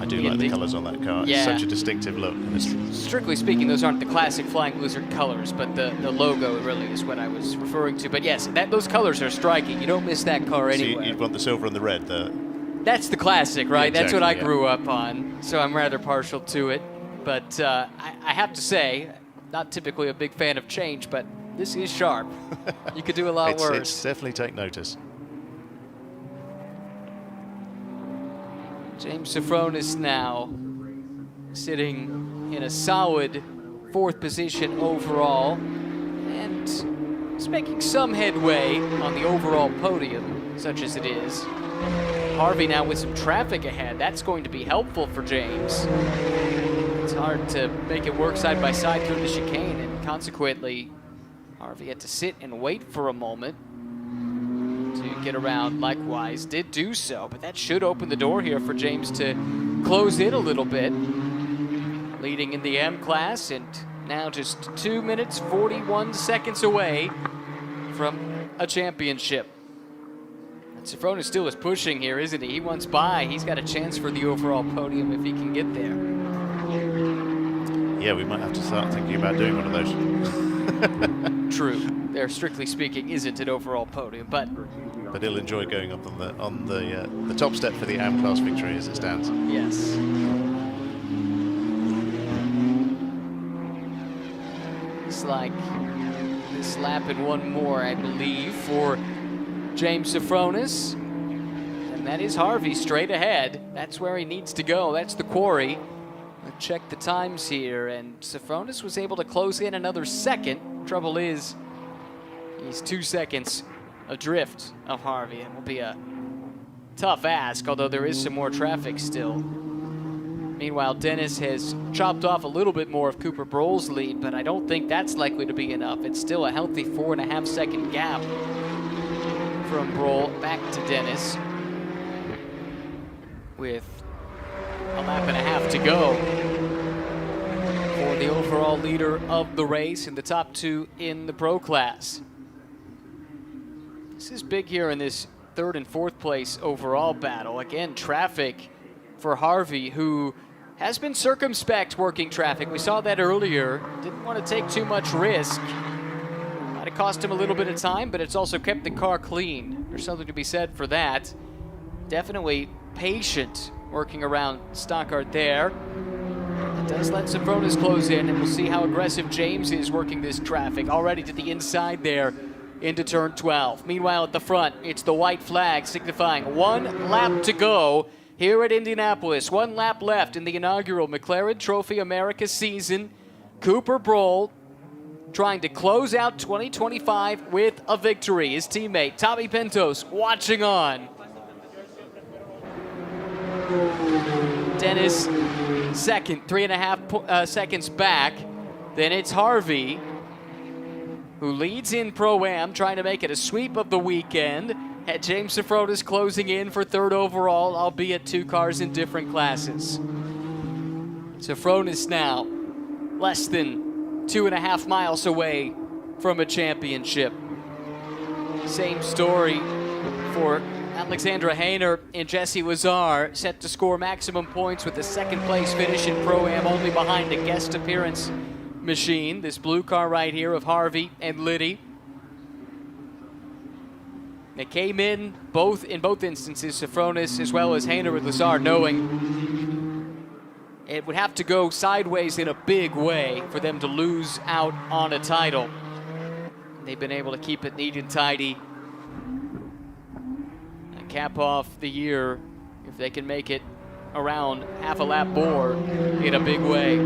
I do Indy. like the colours on that car. Yeah. It's such a distinctive look. And it's Strictly speaking, those aren't the classic Flying Lizard colors, but the logo really is what I was referring to. But yes, those colors are striking. You don't miss that car so anywhere. you'd want the silver and the red. That's the classic, right? Yeah, That's what I exactly, grew up on, so I'm rather partial to it. But I have to say, not typically a big fan of change, but this is sharp. You could do a lot worse. It's definitely take notice. James Safronis now sitting in a solid 4th position overall, and is making some headway on the overall podium, such as it is. Harvey now with some traffic ahead. That's going to be helpful for James. It's hard to make it work side by side through the chicane, and consequently, Harvey had to sit and wait for a moment to get around. Likewise, did do so, but that should open the door here for James to close in a little bit. Leading in the M class, and now just 2 minutes, 41 seconds away from a championship. And Safronis still is pushing here, isn't he? He wants by. He's got a chance for the overall podium if he can get there. Yeah, we might have to start thinking about doing one of those. True. There, strictly speaking, isn't an overall podium, but he'll enjoy going up on the top step for the AM class victory as it stands. yes. Looks like this lap and one more, I believe, for James Safronis. And that is Harvey straight ahead. That's where he needs to go. That's the quarry. Let's check the times here, and Safronis was able to close in another second. Trouble is, he's 2 seconds adrift of Harvey. It will be a tough ask, although there is some more traffic still. Meanwhile, Dennis has chopped off a little bit more of Cooper Broll's lead, but I don't think that's likely to be enough. It's still a healthy 4.5 second gap from Broll back to Dennis, with a lap and a half to go for the overall leader of the race and the top 2 in the pro class. This is big here in this 3rd and 4th place overall battle. Again, traffic for Harvey, who has been circumspect working traffic. We saw that earlier. Didn't want to take too much risk. Might have cost him a little bit of time, but it's also kept the car clean. There's something to be said for that. Definitely patient working around Stockart there. It does let Safronis close in, and we'll see how aggressive James is working this traffic. Already to the inside there into turn 12. Meanwhile, at the front, it's the white flag signifying 1 lap to go here at Indianapolis. 1 lap left in the inaugural McLaren Trophy America season. Cooper Broll trying to close out 2025 with a victory. His teammate, Tommy Pintos, watching on. Dennis second, 3.5 seconds back. Then it's Harvey, who leads in Pro-Am, trying to make it a sweep of the weekend. Had James Safronis closing in for 3rd overall, albeit 2 cars in different classes. Safronis now less than 2.5 miles away from a championship. Same story for Alexandra Hainer and Jesse Lazare, set to score maximum points with a 2nd place finish in Pro-Am, only behind a guest appearance machine. This blue car right here of Harvey and Liddy. They came in both instances, Safronis as well as Hainer with Lazare, knowing it would have to go sideways in a big way for them to lose out on a title. They've been able to keep it neat and tidy and cap off the year if they can make it around half a lap more in a big way.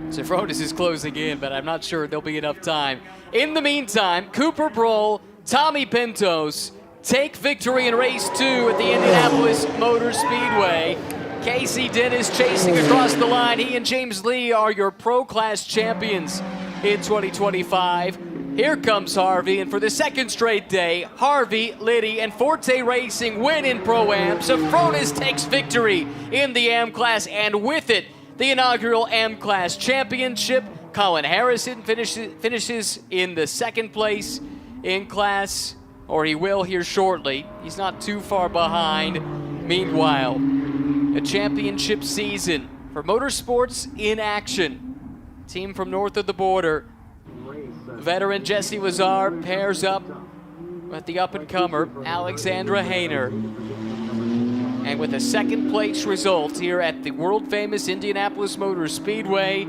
Safronis is closing in, but I'm not sure there'll be enough time. In the meantime, Cooper Broll, Tommy Pintos take victory in race 2 at the Indianapolis Motor Speedway. Casey Dennis chasing across the line. He and James Lee are your Pro Class champions in 2025. Here comes Harvey, and for the second straight day, Harvey, Liddy, and Forte Racing win in Pro-Am. Safronis takes victory in the Am Class, and with it, the inaugural Am Class Championship. Colin Harrison finishes in the second place in class, or he will here shortly. He's not too far behind. Meanwhile, a championship season for motorsports in action. Team from north of the border. Veteran Jesse Lazare pairs up with the up-and-comer Alexandra Hainer. And with a second place result here at the world-famous Indianapolis Motor Speedway,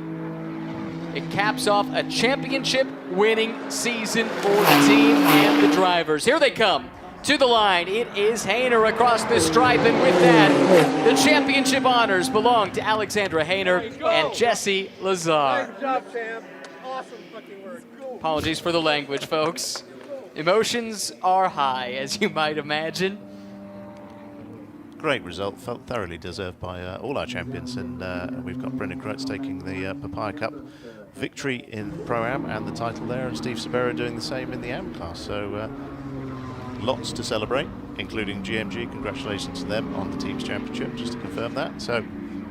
it caps off a championship-winning season for the team and the drivers. Here they come to the line. It is Hainer across the stripe, and with that, the championship honors belong to Alexandra Hainer and Jesse Lazare. Good job, champ. Awesome fucking work. Cool. Apologies for the language, folks. Emotions are high, as you might imagine. Great result, felt thoroughly deserved by all our champions, and we've got Brendan Kreutz taking the Papaya Cup victory in Pro-Am and the title there, and Steve Sabero doing the same in the Am class. So lots to celebrate, including GMG. Congratulations to them on the team's championship, just to confirm that. So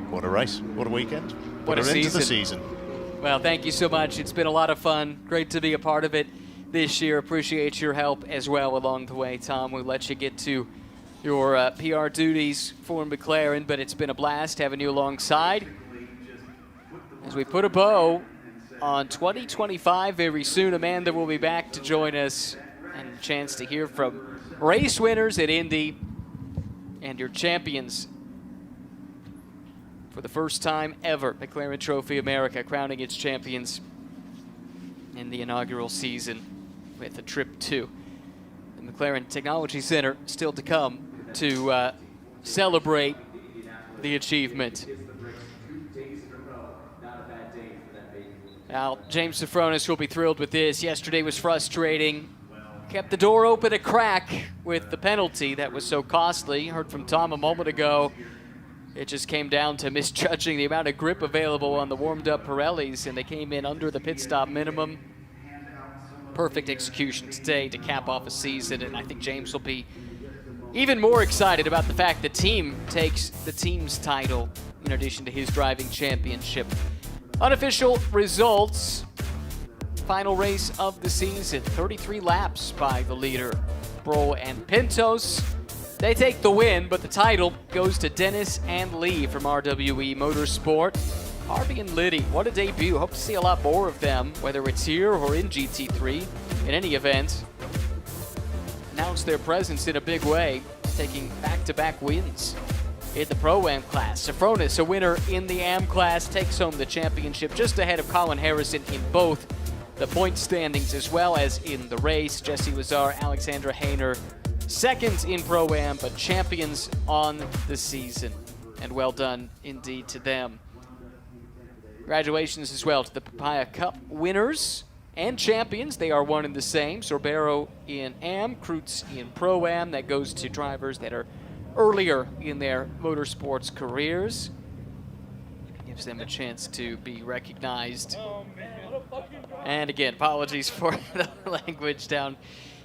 what a race, what a weekend. What a We're into the season. season. Well, thank you so much. It's been a lot of fun. Great to be a part of it this year. Appreciate your help as well along the way, Tom. We'll let you get to your PR duties for McLaren, but it's been a blast having you alongside as we put a bow on 2025 very soon. Amanda will be back to join us, and a chance to hear from race winners at Indy and your champions for the first time ever. McLaren Trophy America crowning its champions in the inaugural season with a trip to the McLaren Technology Center still to come to celebrate the achievement. Now, James Safronis will be thrilled with this. Yesterday was frustrating. Kept the door open a crack with the penalty that was so costly. Heard from Tom a moment ago. It just came down to misjudging the amount of grip available on the warmed-up Pirellis, and they came in under the pit stop minimum. Perfect execution today to cap off a season, and I think James will be even more excited about the fact the team takes the team's title in addition to his driving championship. Unofficial results. Final race of the season. 33 laps by the leader, Broll and Pintos. They take the win, but the title goes to Dennis and Lee from RWE Motorsport. Harvey and Liddy, what a debut. Hope to see a lot more of them, whether it's here or in GT3. In any event, announced their presence in a big way, taking back-to-back wins in the Pro-Am class. Safronis, a winner in the Am class, takes home the championship just ahead of Colin Harrison in both the point standings as well as in the race. Jesse Lazare, Alexandra Hainer, second in Pro-Am, but champions on the season. And well done indeed to them. Congratulations as well to the Papaya Cup winners and champions. They are one and the same. Sorbero in Am, Kreutz in Pro-Am. That goes to drivers that are earlier in their motorsports careers. Gives them a chance to be recognized. And again, apologies for the language down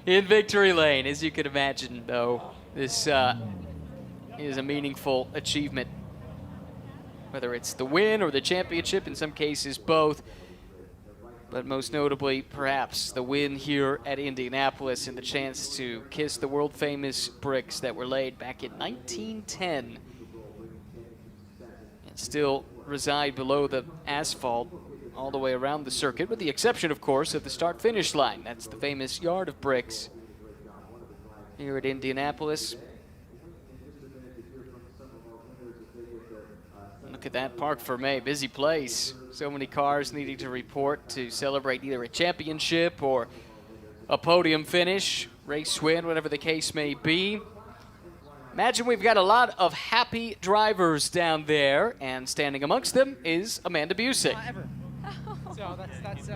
in victory lane. As you can imagine, though, this is a meaningful achievement. Whether it's the win or the championship, in some cases both. But most notably, perhaps, the win here at Indianapolis and the chance to kiss the world-famous bricks that were laid back in 1910 and still reside below the asphalt all the way around the circuit, with the exception, of course, of the start-finish line. That's the famous yard of bricks here at Indianapolis. Look at that Park Fermé, busy place. So many cars needing to report to celebrate either a championship or a podium finish, race win, whatever the case may be. Imagine we've got a lot of happy drivers down there, and standing amongst them is Amanda Busick. So that's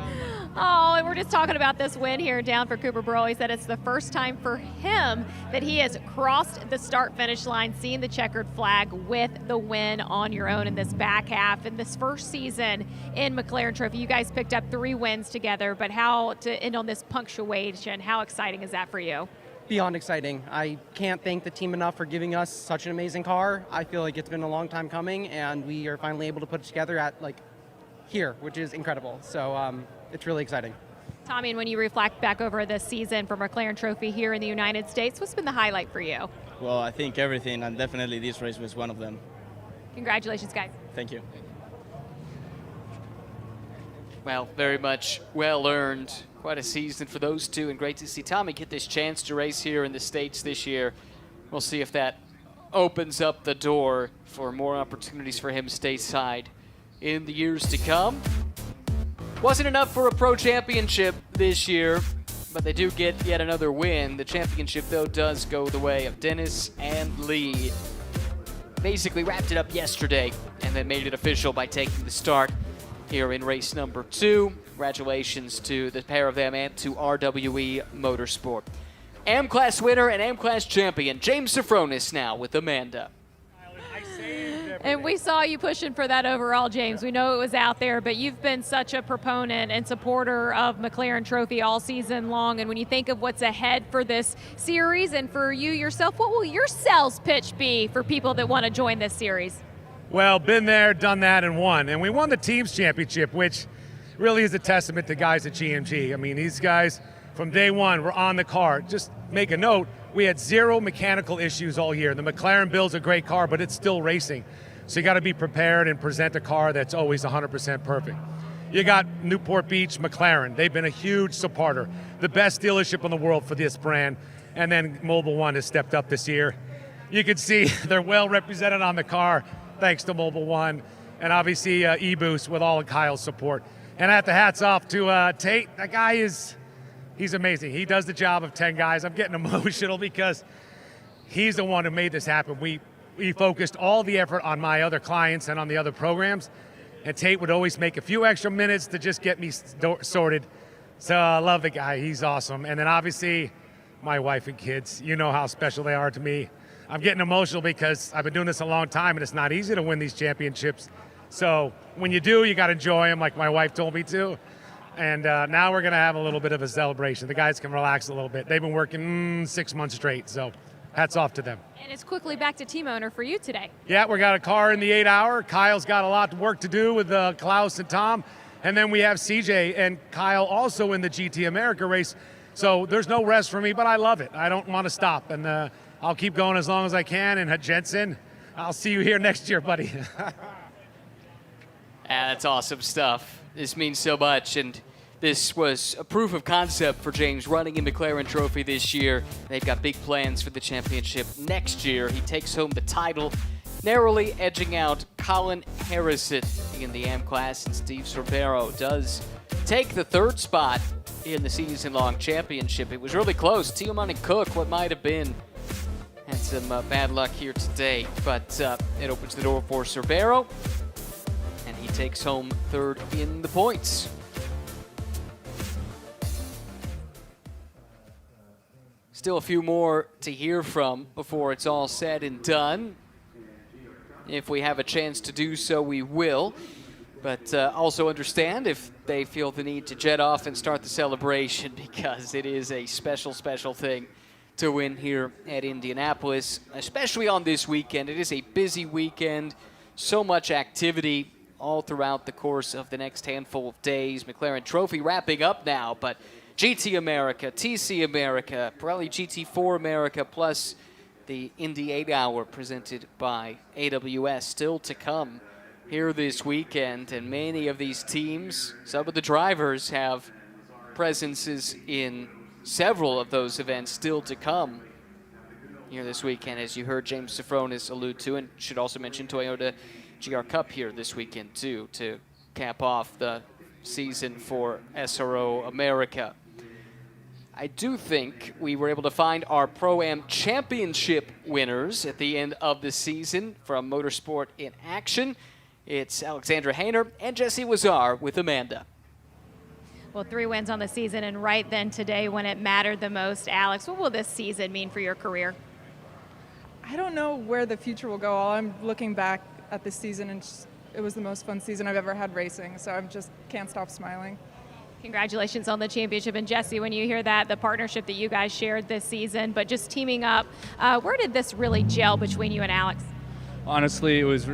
Oh, and we're just talking about this win here down for Cooper Broll. He said it's the first time for him that he has crossed the start-finish line, seeing the checkered flag with the win on your own in this back half. In this first season in McLaren Trophy, you guys picked up 3 wins together, but how to end on this punctuation, how exciting is that for you? beyond exciting. I can't thank the team enough for giving us such an amazing car. I feel like it's been a long time coming, and we are finally able to put it together at here, which is incredible. So it's really exciting. Tommy, and when you reflect back over this season for McLaren Trophy here in the United States, what's been the highlight for you? Well, I think everything, and definitely this race was one of them. Congratulations, guys. Thank you. Well, very much well-earned. Quite a season for those two, and great to see Tommy get this chance to race here in the States this year. We'll see if that opens up the door for more opportunities for him stateside in the years to come. Wasn't enough for a Pro Championship this year, but they do get yet another win. The championship, though, does go the way of Dennis and Lee. Basically wrapped it up yesterday and then made it official by taking the start here in race number 2. Congratulations to the pair of them and to RWE Motorsport. AM-Class winner and AM-Class champion, James Safronis now with Amanda. And we saw you pushing for that overall, James. We know it was out there, but you've been such a proponent and supporter of McLaren Trophy all season long. And when you think of what's ahead for this series and for you yourself, what will your sales pitch be for people that want to join this series? Well, been there, done that, and won. And we won the team's championship, which really is a testament to guys at GMG. I mean, these guys, from day one, were on the car. Just make a note, we had 0 mechanical issues all year. The McLaren builds a great car, but it's still racing. So you got to be prepared and present a car that's always 100% perfect. You got Newport Beach, McLaren. They've been a huge supporter, the best dealership in the world for this brand. And then Mobile One has stepped up this year. You can see they're well represented on the car, thanks to Mobile One. And obviously eBoost with all of Kyle's support. And I have to hats off to Tate. That guy he's amazing. He does the job of 10 guys. I'm getting emotional because he's the one who made this happen. We focused all the effort on my other clients and on the other programs, and Tate would always make a few extra minutes to just get me sorted. So I love the guy. He's awesome. And then obviously my wife and kids, you know how special they are to me. I'm getting emotional because I've been doing this a long time, and it's not easy to win these championships. So when you do, you got to enjoy them like my wife told me to. And now we're going to have a little bit of a celebration. The guys can relax a little bit. They've been working 6 months straight, so hats off to them. And it's quickly back to team owner for you today. Yeah, we got a car in the 8 hour. Kyle's got a lot of work to do with Klaus and Tom. And then we have CJ and Kyle also in the GT America race. So there's no rest for me, but I love it. I don't want to stop. And I'll keep going as long as I can. And Jensen, I'll see you here next year, buddy. That's awesome stuff. This means so much, and this was a proof of concept for James running in McLaren Trophy this year. They've got big plans for the championship next year. He takes home the title, narrowly edging out Colin Harrison in the AM class, and Steve Sorbero does take the 3rd spot in the season-long championship. It was really close. Tillman and Cook, what might have been, had some bad luck here today, but it opens the door for Sorbero, and he takes home 3rd in the points. Still a few more to hear from before it's all said and done. If we have a chance to do so, we will. But also understand if they feel the need to jet off and start the celebration, because it is a special, special thing to win here at Indianapolis, especially on this weekend. It is a busy weekend, so much activity all throughout the course of the next handful of days. McLaren Trophy wrapping up now, but GT America, TC America, probably GT4 America, plus the Indy 8 Hour presented by AWS still to come here this weekend. And many of these teams, some of the drivers have presences in several of those events still to come here this weekend, as you heard James Safronis allude to, and should also mention Toyota GR Cup here this weekend too, to cap off the season for SRO America. I do think we were able to find our Pro-Am Championship winners at the end of the season from Motorsport in Action. It's Alexandra Hainer and Jessie Lazare with Amanda. Well, 3 wins on the season, and right then today when it mattered the most. Alex, what will this season mean for your career? I don't know where the future will go. All I'm looking back at this season, and it was the most fun season I've ever had racing, so I just can't stop smiling. Congratulations on the championship. And Jessie, when you hear that, the partnership that you guys shared this season, but just teaming up, where did this really gel between you and Alex? Honestly, it was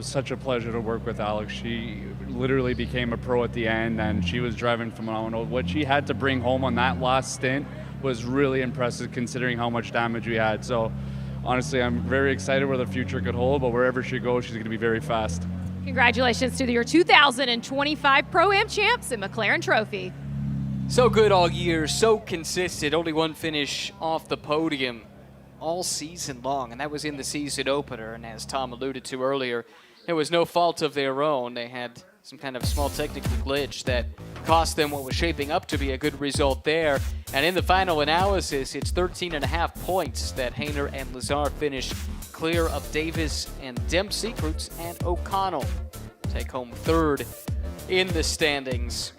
such a pleasure to work with Alex. She literally became a pro at the end, and she was driving phenomenal. What she had to bring home on that last stint was really impressive, considering how much damage we had. So honestly, I'm very excited where the future could hold, but wherever she goes, she's going to be very fast. Congratulations to your 2025 Pro-Am champs and McLaren Trophy. So good all year, so consistent. Only one finish off the podium all season long, and that was in the season opener. And as Tom alluded to earlier, it was no fault of their own. They had some kind of small technical glitch that cost them what was shaping up to be a good result there. And in the final analysis, it's 13.5 points that Hainer and Lazare finished clear of Davis and Dempsey. Krutz and O'Connell take home 3rd in the standings,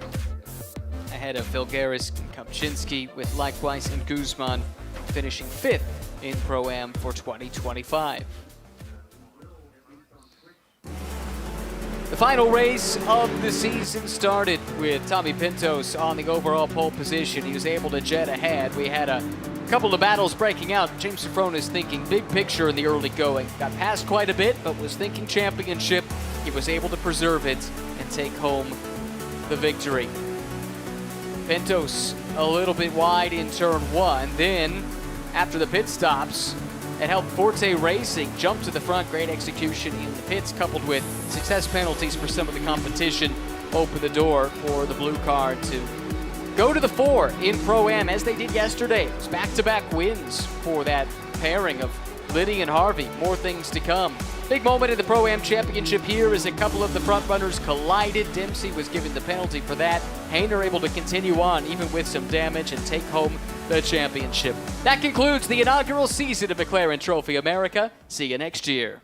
ahead of Vilgaris and Kopczynski, with likewise and Guzman finishing 5th in Pro-Am for 2025. The final race of the season started with Tommy Pintos on the overall pole position. He was able to jet ahead. We had a couple of battles breaking out. James Sofronis thinking big picture in the early going. Got past quite a bit, but was thinking championship. He was able to preserve it and take home the victory. Pintos a little bit wide in turn 1. Then, after the pit stops, it helped Forte Racing jump to the front. Great execution in the pits, coupled with success penalties for some of the competition, open the door for the blue car to go to the 4 in Pro-Am, as they did yesterday. It was back-to-back wins for that pairing of Liddy and Harvey. More things to come. Big moment in the Pro-Am Championship here as a couple of the front runners collided. Dempsey was given the penalty for that. Hainer able to continue on, even with some damage, and take home the championship. That concludes the inaugural season of McLaren Trophy America. See you next year.